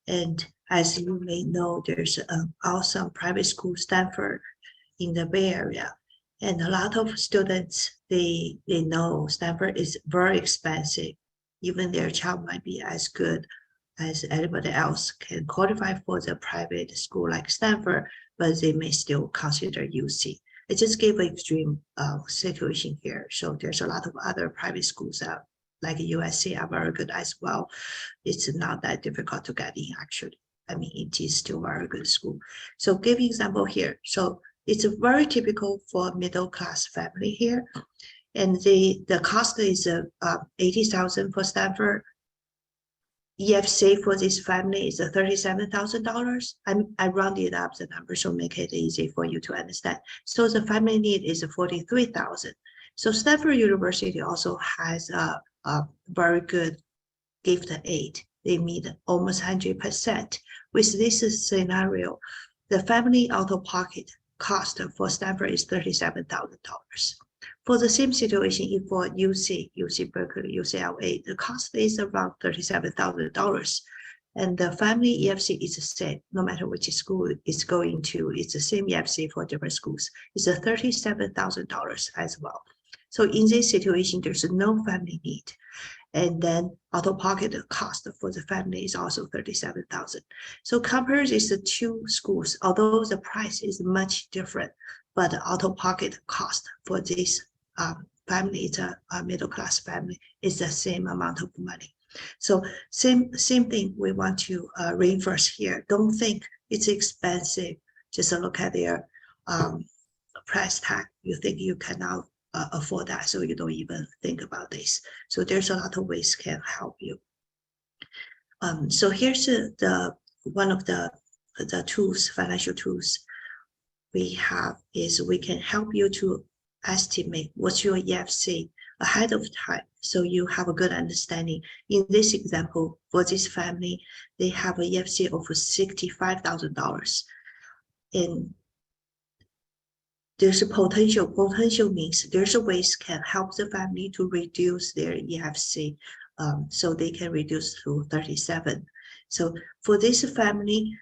And as you may know, there's an awesome private school, Stanford, in the Bay Area. And a lot of students, they know Stanford is very expensive. Even their child might be as good as anybody else can qualify for the private school like Stanford, but they may still consider UC. I just gave an extreme situation here. So there's a lot of other private schools out, like USC are very good as well. It's not that difficult to get in actually. I mean, it is still a very good school. So give example here. So it's very typical for middle class family here. And the cost is $80,000 for Stanford. EFC for this family is $37,000. I rounded up the number so make it easy for you to understand. So the family need is $43,000. So Stanford University also has a very good gift aid. They meet almost 100%. With this scenario, the family out-of-pocket cost for Stanford is $37,000. For the same situation, if for UC Berkeley, UCLA, the cost is around $37,000. And the family EFC is the same, no matter which school it's going to, it's the same EFC for different schools. It's $37,000 as well. So in this situation, there's no family need. And then out-of-pocket cost for the family is also $37,000. So compare these two schools, although the price is much different, but the out-of-pocket cost for this family, it's a middle-class family, is the same amount of money. So same thing we want to reinforce here. Don't think it's expensive. Just look at their price tag. You think you cannot afford that, so you don't even think about this. So there's a lot of ways can help you. So here's the one of the tools, financial tools we have is we can help you to estimate what's your EFC ahead of time, so you have a good understanding. In this example, for this family, they have a EFC of $65,000, and there's a potential means there's a ways can help the family to reduce their EFC, so they can reduce to 37. So for this family,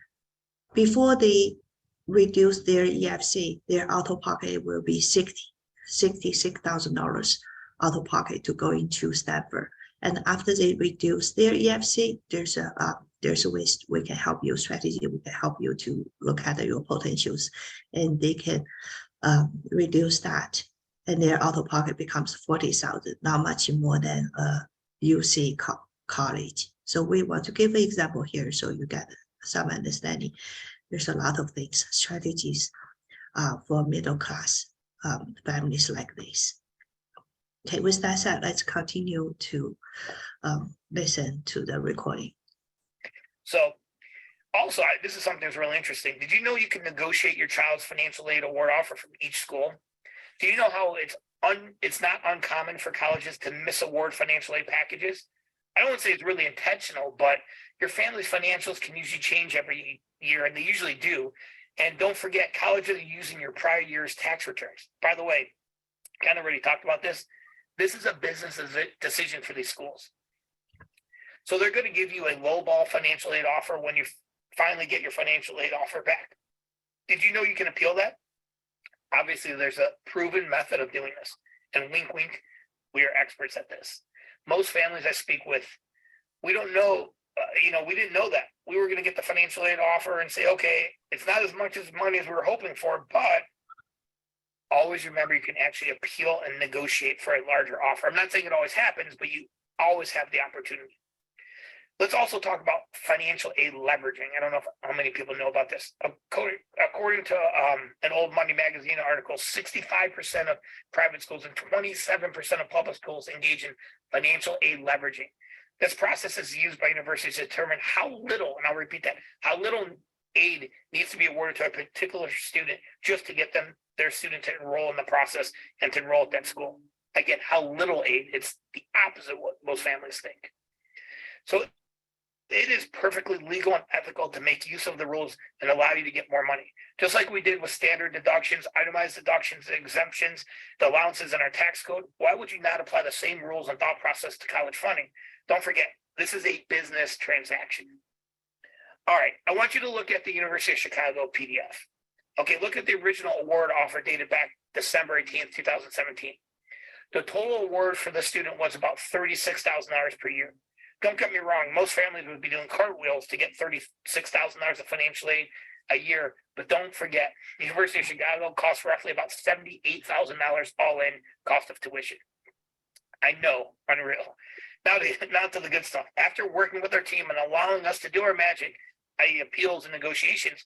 before they reduce their EFC, their out-of-pocket will be $66,000 out-of-pocket to go into Stanford. And after they reduce their EFC, there's a ways we can help you, strategy we can help you to look at your potentials, and they can reduce that, and their out-of-pocket becomes $40,000, not much more than a UC college. So we want to give an example here so you get some understanding. There's a lot of things, strategies for middle class families like this. Okay, with that said, let's continue to listen to the recording. So also, this is something that's really interesting. Did you know you can negotiate your child's financial aid award offer from each school? Do you know how it's not uncommon for colleges to misaward financial aid packages? I don't want to say it's really intentional, but your family's financials can usually change every year, and they usually do. And don't forget, colleges are using your prior year's tax returns. By the way, kind of already talked about this. This is a business decision for these schools. So they're going to give you a lowball financial aid offer when you finally get your financial aid offer back. Did you know you can appeal that? Obviously, there's a proven method of doing this. And wink, wink, we are experts at this. Most families I speak with, we don't know, we didn't know that. We were going to get the financial aid offer and say, okay, it's not as much as money as we were hoping for, but always remember you can actually appeal and negotiate for a larger offer. I'm not saying it always happens, but you always have the opportunity. Let's also talk about financial aid leveraging. I don't know how many people know about this. According to an old Monday magazine article, 65% of private schools and 27% of public schools engage in financial aid leveraging. This process is used by universities to determine how little, and I'll repeat that, how little aid needs to be awarded to a particular student just to get their student to enroll in the process and to enroll at that school. Again, how little aid, it's the opposite of what most families think. So it is perfectly legal and ethical to make use of the rules and allow you to get more money. Just like we did with standard deductions, itemized deductions, exemptions, the allowances in our tax code. Why would you not apply the same rules and thought process to college funding? Don't forget, this is a business transaction. All right, I want you to look at the University of Chicago PDF. Okay, look at the original award offer dated back December 18th, 2017. The total award for the student was about $36,000 per year. Don't get me wrong, most families would be doing cartwheels to get $36,000 of financial aid a year, but don't forget, the University of Chicago costs roughly about $78,000 all in cost of tuition. I know, unreal. Now to the good stuff. After working with our team and allowing us to do our magic, i.e. appeals and negotiations,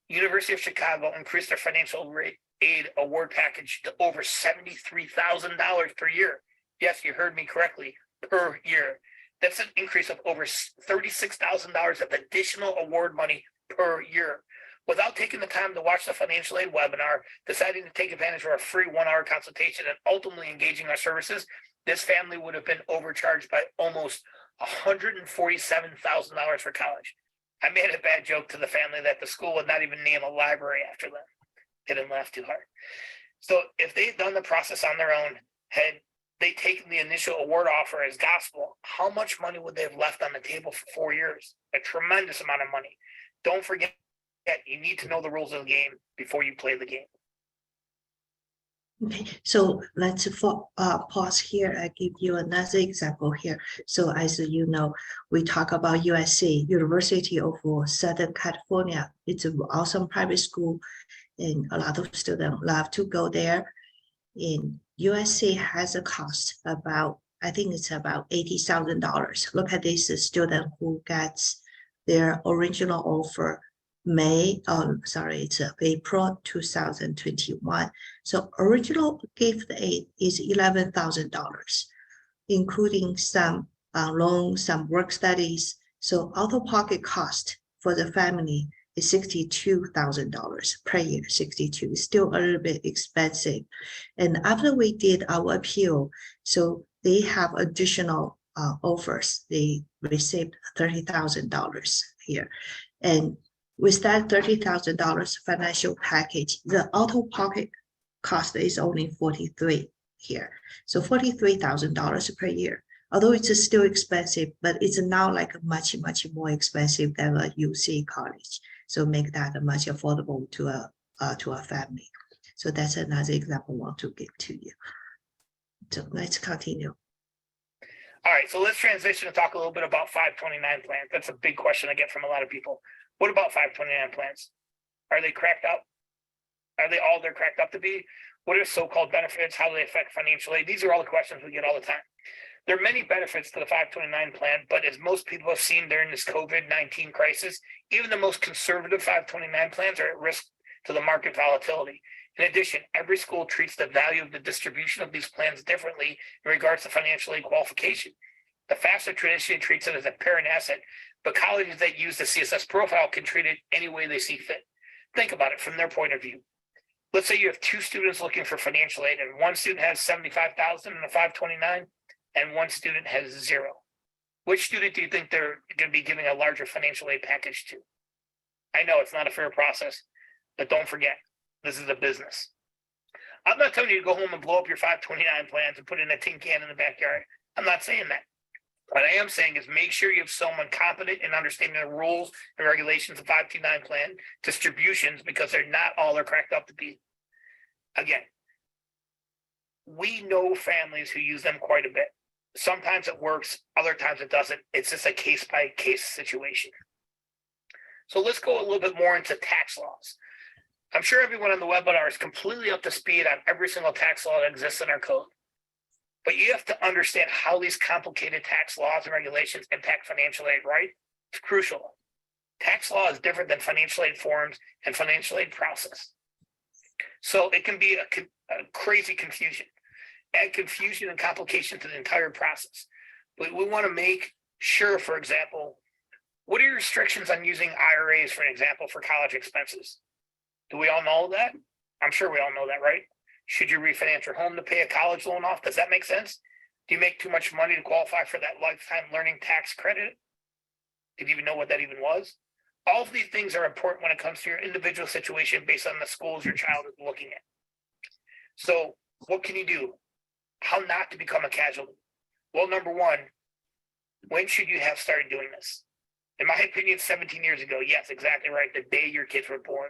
University of Chicago increased their financial aid award package to over $73,000 per year. Yes, you heard me correctly, per year. That's an increase of over $36,000 of additional award money per year. Without taking the time to watch the financial aid webinar, deciding to take advantage of our free 1-hour consultation, and ultimately engaging our services, this family would have been overcharged by almost $147,000 for college. I made a bad joke to the family that the school would not even name a library after them. They didn't laugh too hard. So if they'd done the process on their own, had they taken the initial award offer as gospel, how much money would they have left on the table for 4 years? A tremendous amount of money. Don't forget that you need to know the rules of the game before you play the game. Okay, so let's pause here. I give you another example here. So as you know, we talk about USC, University of Southern California. It's an awesome private school, and a lot of students love to go there. And USC has a cost about, I think it's about $80,000. Look at this student who gets their original offer it's April 2021. So original gift aid is $11,000, including some loans, some work studies. So out-of-pocket cost for the family is $62,000 per year. 62 is still a little bit expensive. And after we did our appeal, so they have additional offers. They received $30,000 here. And with that $30,000 financial package, the out-of-pocket cost is only $43,000 here. So $43,000 per year. Although it's still expensive, but it's now like much, much more expensive than a UC college. So make that much affordable to a family. So that's another example I want to give to you. So let's continue. All right, so let's transition and talk a little bit about 529 plans. That's a big question I get from a lot of people. What about 529 plans? Are they cracked up? Are they all they're cracked up to be? What are so-called benefits? How do they affect financial aid? These are all the questions we get all the time. There are many benefits to the 529 plan, but as most people have seen during this COVID-19 crisis, even the most conservative 529 plans are at risk to the market volatility. In addition, every school treats the value of the distribution of these plans differently in regards to financial aid qualification. The FAFSA traditionally treats it as a parent asset, but colleges that use the CSS profile can treat it any way they see fit. Think about it from their point of view. Let's say you have 2 students looking for financial aid, and one student has $75,000 in a 529, and one student has 0. Which student do you think they're going to be giving a larger financial aid package to? I know it's not a fair process, but don't forget, this is a business. I'm not telling you to go home and blow up your 529 plans and put in a tin can in the backyard. I'm not saying that. What I am saying is make sure you have someone competent in understanding the rules and regulations of 529 plan distributions, because they're not all they're cracked up to be. Again, we know families who use them quite a bit. Sometimes it works, other times it doesn't. It's just a case-by-case situation. So let's go a little bit more into tax laws. I'm sure everyone on the webinar is completely up to speed on every single tax law that exists in our code. But you have to understand how these complicated tax laws and regulations impact financial aid, right? It's crucial. Tax law is different than financial aid forms and financial aid process. So it can be a crazy confusion. Add confusion and complication to the entire process. But we want to make sure, for example, what are your restrictions on using IRAs, for an example, for college expenses? Do we all know that? I'm sure we all know that, right? Should you refinance your home to pay a college loan off? Does that make sense? Do you make too much money to qualify for that lifetime learning tax credit? Did you even know what that even was? All of these things are important when it comes to your individual situation based on the schools your child is looking at. So what can you do? How not to become a casualty? Well, number one, when should you have started doing this? In my opinion, 17 years ago. Yes, exactly right. The day your kids were born.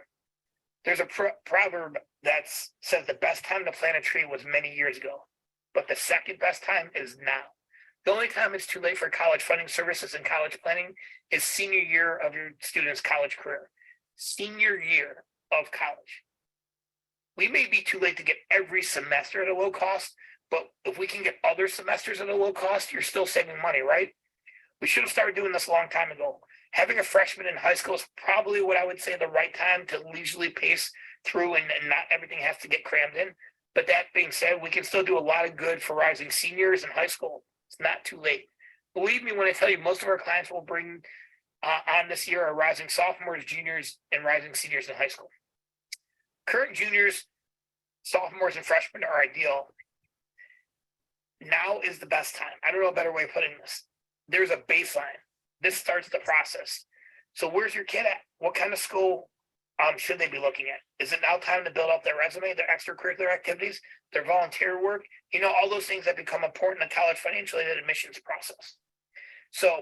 There's a proverb that says the best time to plant a tree was many years ago, but the second best time is now. The only time it's too late for college funding services and college planning is senior year of your student's college career. Senior year of college. We may be too late to get every semester at a low cost, but if we can get other semesters at a low cost, you're still saving money, right? We should have started doing this a long time ago. Having a freshman in high school is probably what I would say the right time to leisurely pace through and not everything has to get crammed in. But that being said, we can still do a lot of good for rising seniors in high school. It's not too late. Believe me when I tell you, most of our clients will bring on this year are rising sophomores, juniors, and rising seniors in high school. Current juniors, sophomores, and freshmen are ideal. Now is the best time. I don't know a better way of putting this. There's a baseline. This starts the process. So where's your kid at? What kind of school should they be looking at? Is it now time to build up their resume, their extracurricular activities, their volunteer work? You know, all those things that become important in the college financial aid admissions process. So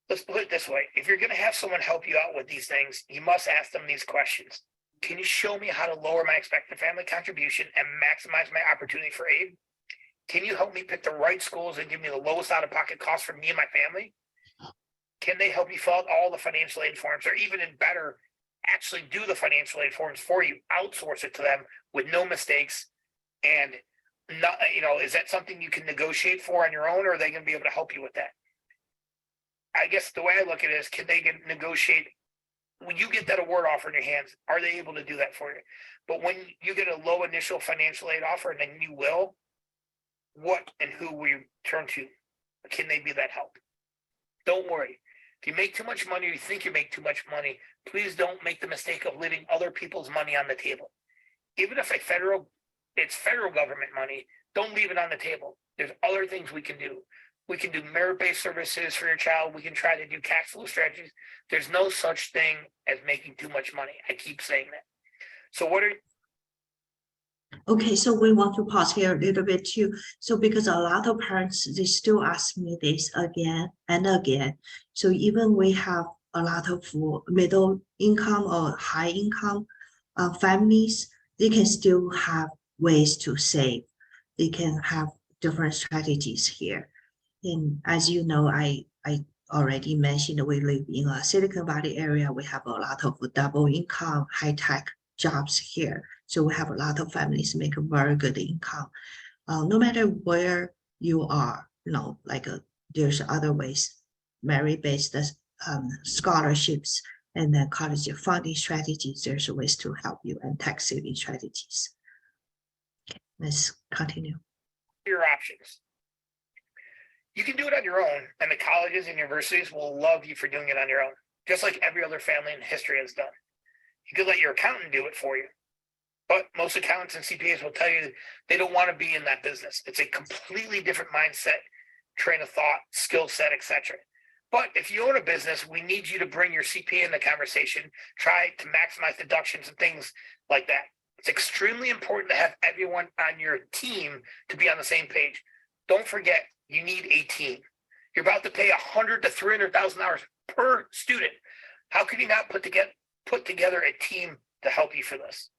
let's put it this way. If you're going to have someone help you out with these things, you must ask them these questions. Can you show me how to lower my expected family contribution and maximize my opportunity for aid? Can you help me pick the right schools and give me the lowest out-of-pocket cost for me and my family? Can they help you fill out all the financial aid forms, or even in better, actually do the financial aid forms for you, outsource it to them with no mistakes? And not, you know, is that something you can negotiate for on your own, or are they going to be able to help you with that? I guess the way I look at it is, can they negotiate when you get that award offer in your hands? Are they able to do that for you? But when you get a low initial financial aid offer, and then you will, what and who will you turn to? Can they be that help? Don't worry. If you make too much money, or you think you make too much money, please don't make the mistake of leaving other people's money on the table. Even if it's federal government money, don't leave it on the table. There's other things we can do. We can do merit-based services for your child. We can try to do cash flow strategies. There's no such thing as making too much money. I keep saying that. So Okay, so we want to pause here a little bit too. So because a lot of parents, they still ask me this again and again. So even we have a lot of middle income or high income families, they can still have ways to save. They can have different strategies here. And as you know, I already mentioned we live in a Silicon Valley area. We have a lot of double income, high-tech jobs here. So we have a lot of families make a very good income. No matter where you are, you know, like there's other ways, merit-based scholarships, and then college funding strategies. There's ways to help you, and tax saving strategies. Okay, let's continue. your options? You can do it on your own, and the colleges and universities will love you for doing it on your own, just like every other family in history has done. You could let your accountant do it for you, but most accountants and CPAs will tell you they don't want to be in that business. It's a completely different mindset, train of thought, skill set, etc. But if you own a business, we need you to bring your CPA in the conversation, try to maximize deductions and things like that. It's extremely important to have everyone on your team to be on the same page. Don't forget, you need a team. You're about to pay $100,000 to $300,000 per student. How can you not put together a team to help you for this?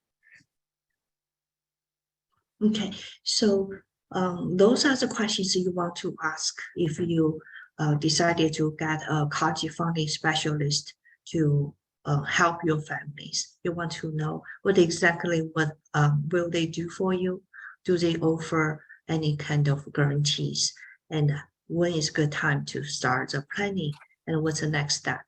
Okay, so those are the questions you want to ask if you decided to get a college funding specialist to help your families. You want to know what will they do for you? Do they offer any kind of guarantees? And when is good time to start the planning? And what's the next step?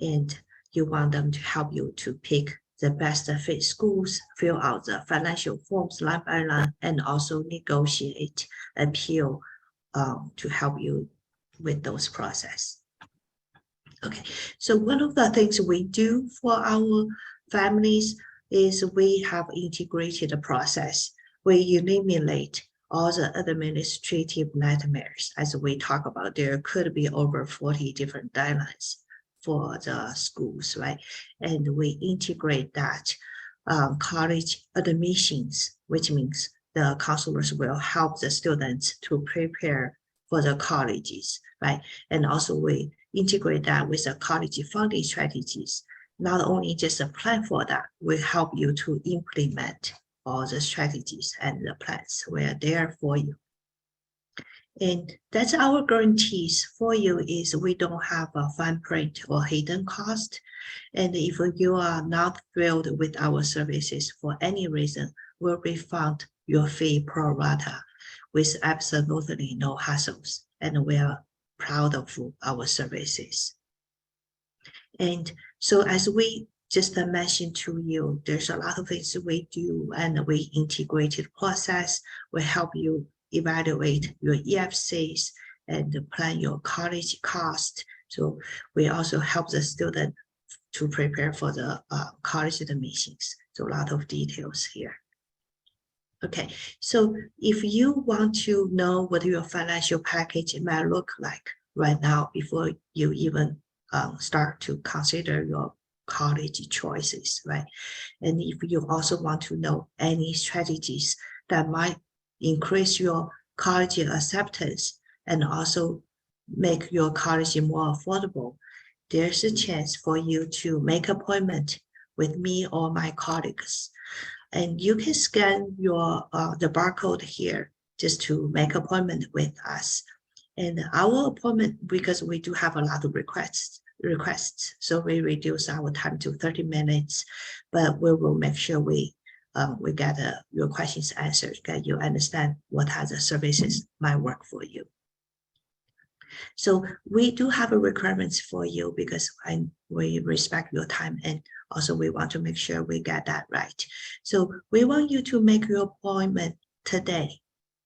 And you want them to help you to pick the best fit schools, fill out the financial forms line by line, and also negotiate appeal to help you with those process. Okay, so one of the things we do for our families is we have integrated process. We eliminate all the administrative nightmares. As we talk about, there could be over 40 different deadlines for the schools, right? And we integrate that college admissions, which means the counselors will help the students to prepare for the colleges, right? And also we integrate that with the college funding strategies. Not only just a plan for that, we help you to implement all the strategies and the plans. We are there for you. And that's our guarantees for you is we don't have a fine print or hidden cost. And if you are not thrilled with our services for any reason, we'll refund your fee pro rata with absolutely no hassles. And we are proud of our services. And so as we just mentioned to you, there's a lot of things we do and we integrated process. We help you evaluate your EFCs and plan your college cost. So we also help the student to prepare for the college admissions. So a lot of details here. Okay, so if you want to know what your financial package might look like right now before you even start to consider your college choices, right? And if you also want to know any strategies that might increase your college acceptance and also make your college more affordable, there's a chance for you to make an appointment with me or my colleagues. And you can scan your the barcode here just to make an appointment with us. And our appointment, because we do have a lot of requests, so we reduce our time to 30 minutes, but we will make sure we get your questions answered, get you understand what other services might work for you. So we do have a requirements for you because we respect your time and also we want to make sure we get that right. So we want you to make your appointment today,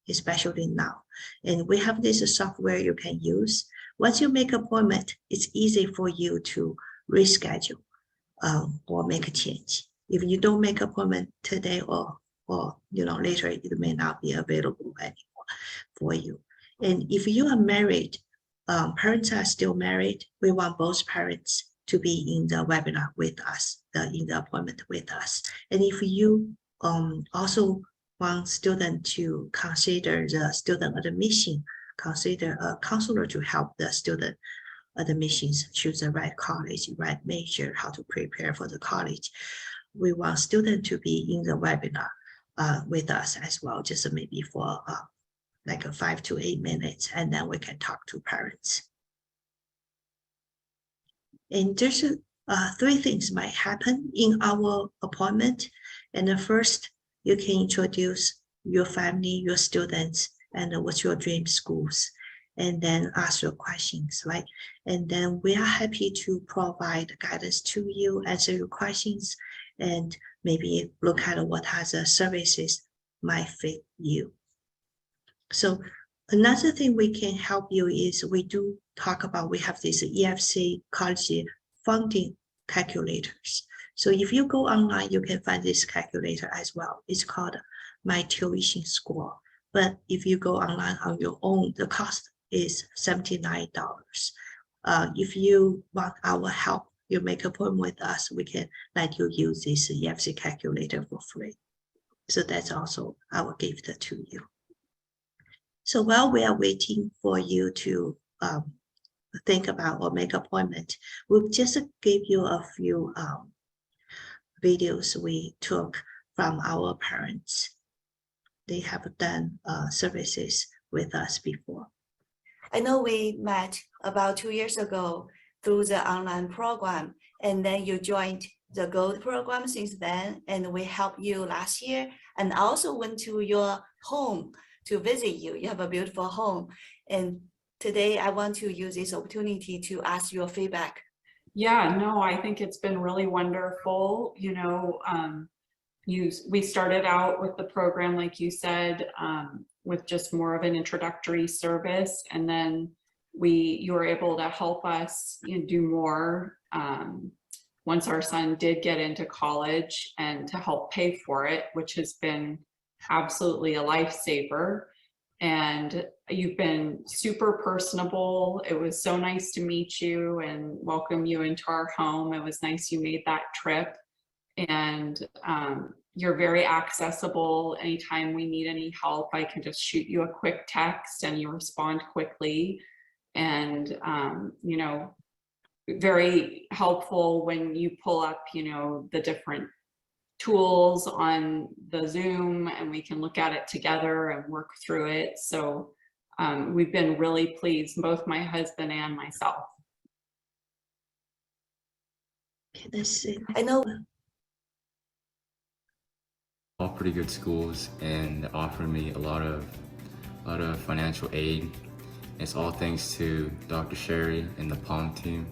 especially now. And we have this software you can use. Once you make an appointment, it's easy for you to reschedule or make a change. If you don't make an appointment today or later, it may not be available anymore for you. And if you are married, parents are still married, we want both parents to be in the webinar with us, in the appointment with us. And if you also want student to consider the student admission, consider a counselor to help the student admissions, choose the right college, right major, how to prepare for the college. We want students to be in the webinar with us as well, just maybe for like 5 to 8 minutes, and then we can talk to parents. And there's 3 things might happen in our appointment. And the first, you can introduce your family, your students, and what's your dream schools, and then ask your questions, right? And then we are happy to provide guidance to you, answer your questions, and maybe look at what other services might fit you. So another thing we can help you is we do talk about, we have this EFC college funding calculators. So if you go online, you can find this calculator as well. It's called My Tuition Score. But if you go online on your own, the cost is $79. If you want our help, you make an appointment with us, we can let you use this EFC calculator for free. So that's also our gift to you. So while we are waiting for you to think about or make an appointment, we'll just give you a few videos we took from our parents. They have done services with us before. I know we met about 2 years ago through the online program, and then you joined the Gold program since then, and we helped you last year, and also went to your home to visit you. You have a beautiful home. And today I want to use this opportunity to ask your feedback. Yeah, no, I think it's been really wonderful. You know, we started out with the program, like you said, with just more of an introductory service, and then you were able to help us do more once our son did get into college, and to help pay for it, which has been absolutely a lifesaver. And you've been super personable. It was so nice to meet you and welcome you into our home. It was nice you made that trip. And you're very accessible. Anytime we need any help, I can just shoot you a quick text and you respond quickly. And, you know, very helpful when you pull up, you know, the different tools on the Zoom and we can look at it together and work through it. So we've been really pleased, both my husband and myself. Okay, let's see. I know All pretty good schools and offer me a lot of financial aid. It's all thanks to Dr. Sherry and the Palm team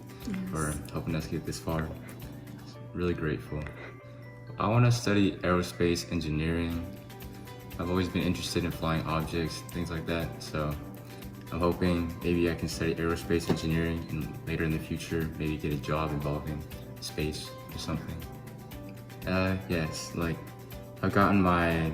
for helping us get this far. Really grateful. I want to study aerospace engineering. I've always been interested in flying objects, things like that. So I'm hoping maybe I can study aerospace engineering and later in the future, maybe get a job involving space or something. Yes, like I've gotten my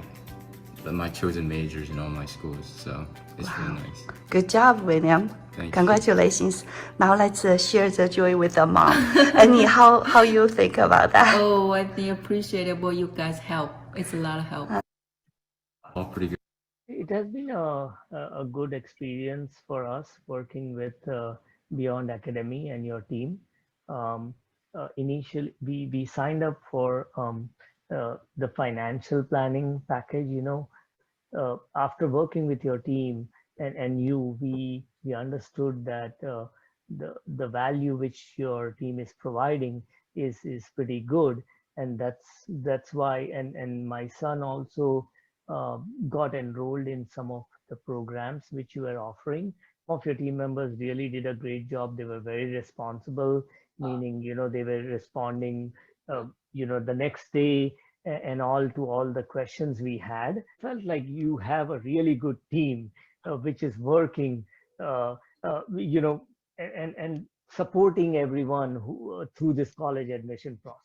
chosen majors in all my schools, so it's really nice. Good job, William. Thank you. Congratulations. Now let's share the joy with the mom. Annie, how you think about that? Oh, I think appreciable you guys help. It's a lot of help. All pretty good. It has been a good experience for us working with Beyond Academy and your team. Initially, we signed up for the financial planning package. You know, after working with your team and you, we understood that the value which your team is providing is pretty good, and that's why. And my son also got enrolled in some of the programs which you were offering. Some of your team members really did a great job. They were very responsible, meaning, you know, they were responding, you know, the next day and all to all the questions we had. Felt like you have a really good team which is working, you know, and supporting everyone who through this college admission process.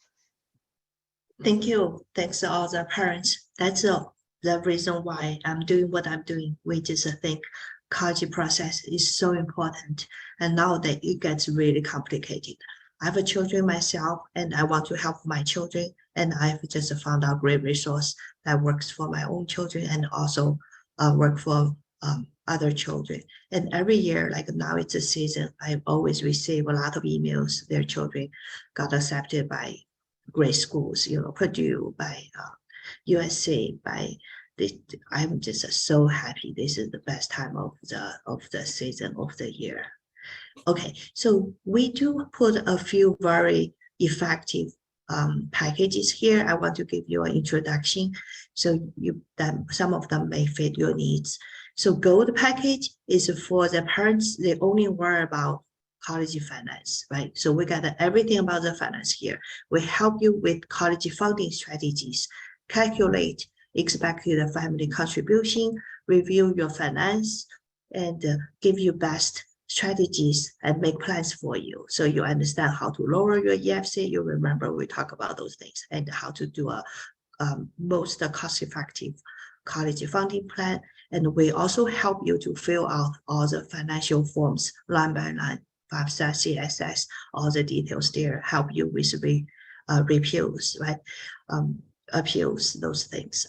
Thank you. Thanks to all the parents. That's the reason why I'm doing what I'm doing. We just think college process is so important. And now that it gets really complicated. I have children myself and I want to help my children. And I've just found a great resource that works for my own children and also work for other children. And every year, like now it's a season, I always receive a lot of emails. Their children got accepted by great schools, you know, Purdue, by USC, by this. I'm just so happy. This is the best time of the season of the year. Okay, so we do put a few very effective packages here. I want to give you an introduction, so that some of them may fit your needs. So gold package is for the parents. They only worry about college finance, right? So we got everything about the finance here. We help you with college funding strategies, calculate expected family contribution, review your finance, and give you best strategies and make plans for you. So you understand how to lower your EFC. You remember we talk about those things and how to do a most cost-effective college funding plan. And we also help you to fill out all the financial forms line by line, FAFSA, CSS, all the details there, help you with repeals, right? Appeals, those things.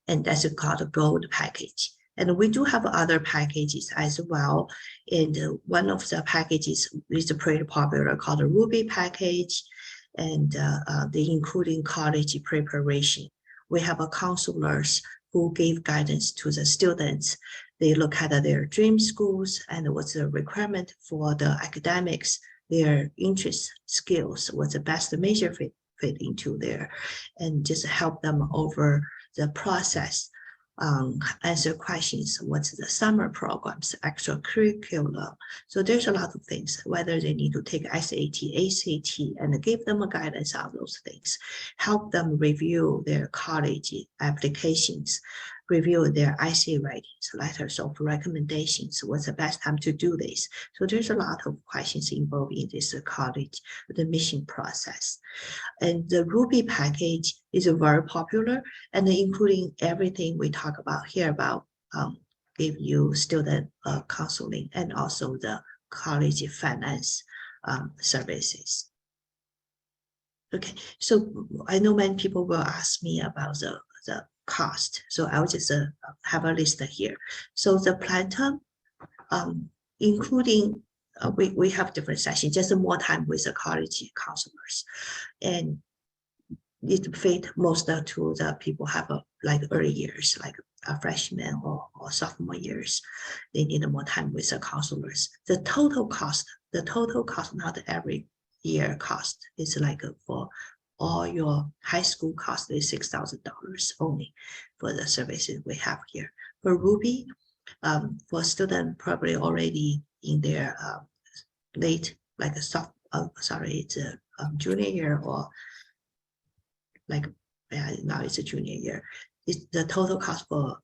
And that's called a gold package. And we do have other packages as well. And one of the packages is pretty popular called the Ruby package. And they including college preparation. We have counselors who give guidance to the students. They look at their dream schools and what's the requirement for the academics, their interest, skills, what's the best major fit into there, and just help them over the process. Answer questions, what's the summer programs, extracurricular. So there's a lot of things, whether they need to take SAT, ACT, and give them a guidance on those things. Help them review their college applications, review their IC writings, letters of recommendations. What's the best time to do this? So there's a lot of questions involved in this college admission process. And the Ruby package is very popular, and including everything we talk about here about give you student counseling and also the college finance services. Okay, so I know many people will ask me about the cost, so I'll just have a list here. So the plan term, including we have different sessions, just more time with the college counselors, and it fit most to the people have like early years, like a freshman or sophomore years. They need more time with the counselors. The total cost, not every year cost, is like for all your high school cost is $6,000 only for the services we have here. For Ruby, for student probably already in their late, like it's a junior year or like now it's a junior year. The total cost for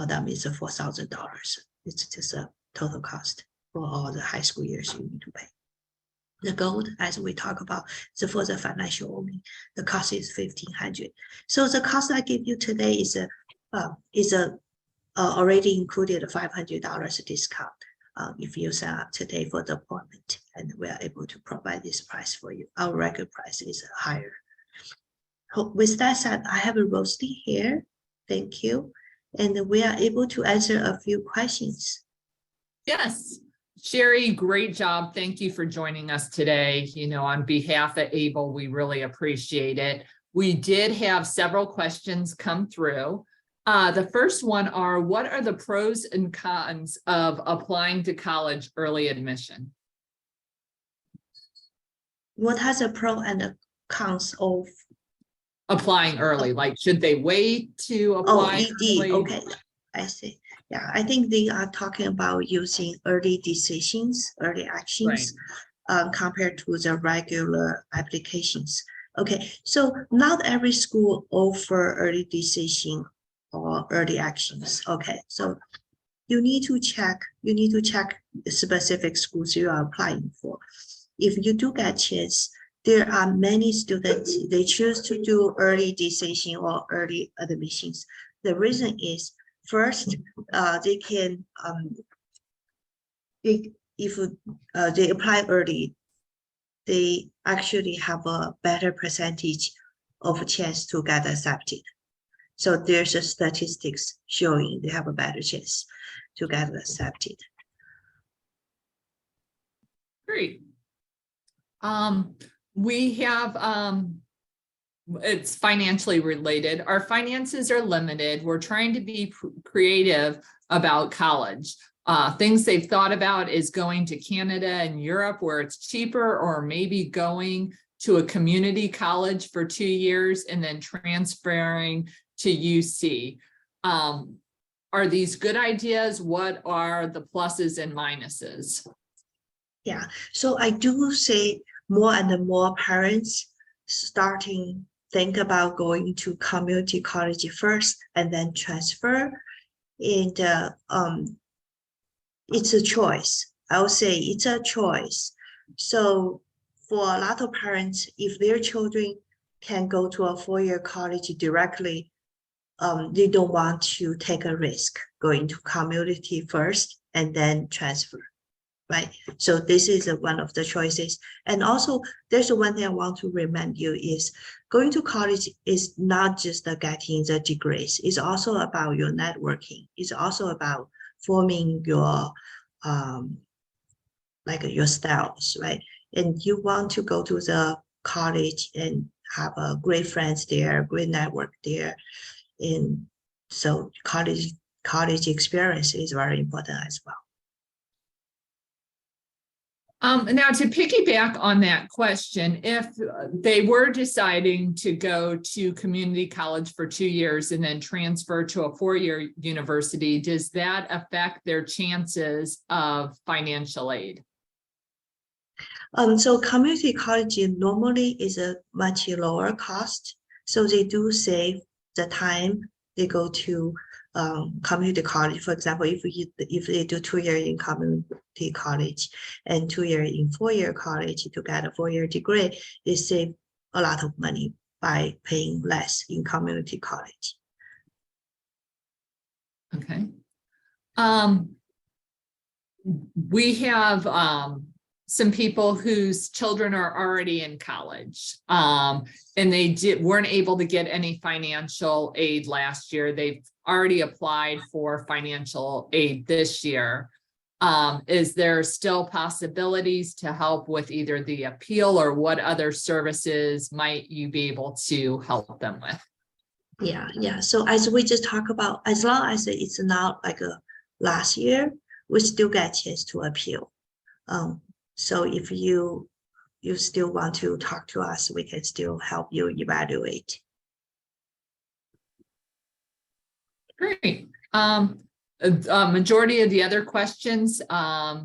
them is $4,000. It's just a total cost for all the high school years you need to pay. The gold, as we talk about, so for the financial only, the cost is $1,500. So the cost I give you today is already included a $500 discount if you sign up today for the appointment, and we are able to provide this price for you. Our record price is higher. With that said, I have a Rosie here. Thank you. And we are able to answer a few questions. Yes. Sherry, great job. Thank you for joining us today. You know, on behalf of ABLE, we really appreciate it. We did have several questions come through. The first one are, what are the pros and cons of applying to college early admission? What has a pro and a cons of applying early? Like, should they wait to apply? ED, okay, I see. Yeah, I think they are talking about using early decisions, early actions, compared to the regular applications. Okay, so not every school offer early decision or early actions. Okay, so you need to check the specific schools you are applying for. If you do get chance, there are many students, they choose to do early decision or early admissions. The reason is, first, they can, if they apply early, they actually have a better percentage of chance to get accepted. So there's a statistics showing they have a better chance to get accepted. Great. We have, it's financially related. Our finances are limited. We're trying to be creative about college. Things they've thought about is going to Canada and Europe where it's cheaper, or maybe going to a community college for 2 years and then transferring to UC. Are these good ideas? What are the pluses and minuses? Yeah, so I do say more and more parents starting think about going to community college first and then transfer. And it's a choice. I would say it's a choice. So for a lot of parents, if their children can go to a four-year college directly, they don't want to take a risk going to community first and then transfer, right? So this is one of the choices. And also, there's one thing I want to remind you is going to college is not just getting the degrees. It's also about your networking. It's also about forming your like your styles, right? And you want to go to the college and have a great friends there, great network there. And so college experience is very important as well. Now, to piggyback on that question, if they were deciding to go to community college for 2 years and then transfer to a 4-year university, does that affect their chances of financial aid? So community college normally is a much lower cost. So they do save the time they go to community college. For example, if they do 2 years in community college and 2 years in 4-year college to get a 4-year degree, they save a lot of money by paying less in community college. Okay. We have some people whose children are already in college, and they weren't able to get any financial aid last year. They've already applied for financial aid this year. Is there still possibilities to help with either the appeal, or what other services might you be able to help them with? Yeah. So as we just talked about, as long as it's not like a last year, we still get a chance to appeal. So if you still want to talk to us, we can still help you evaluate. Great. A majority of the other questions were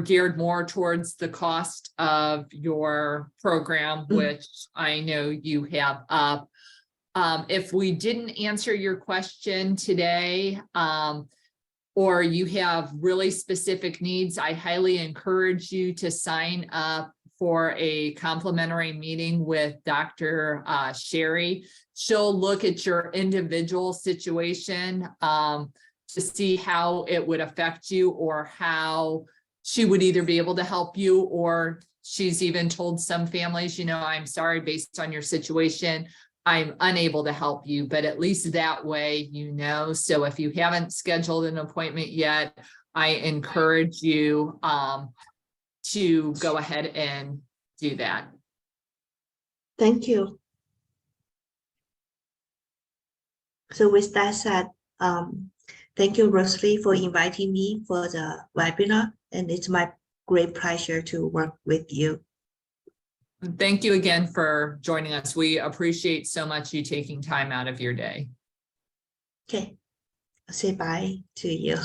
geared more towards the cost of your program, which I know you have up. If we didn't answer your question today, or you have really specific needs, I highly encourage you to sign up for a complimentary meeting with Dr. Sherry. She'll look at your individual situation to see how it would affect you, or how she would either be able to help you, or she's even told some families, you know, I'm sorry, based on your situation, I'm unable to help you, but at least that way, you know. So if you haven't scheduled an appointment yet, I encourage you to go ahead and do that. Thank you. So with that said, thank you, Rosalie, for inviting me for the webinar, and it's my great pleasure to work with you. Thank you again for joining us. We appreciate so much you taking time out of your day. Okay, I'll say bye to you.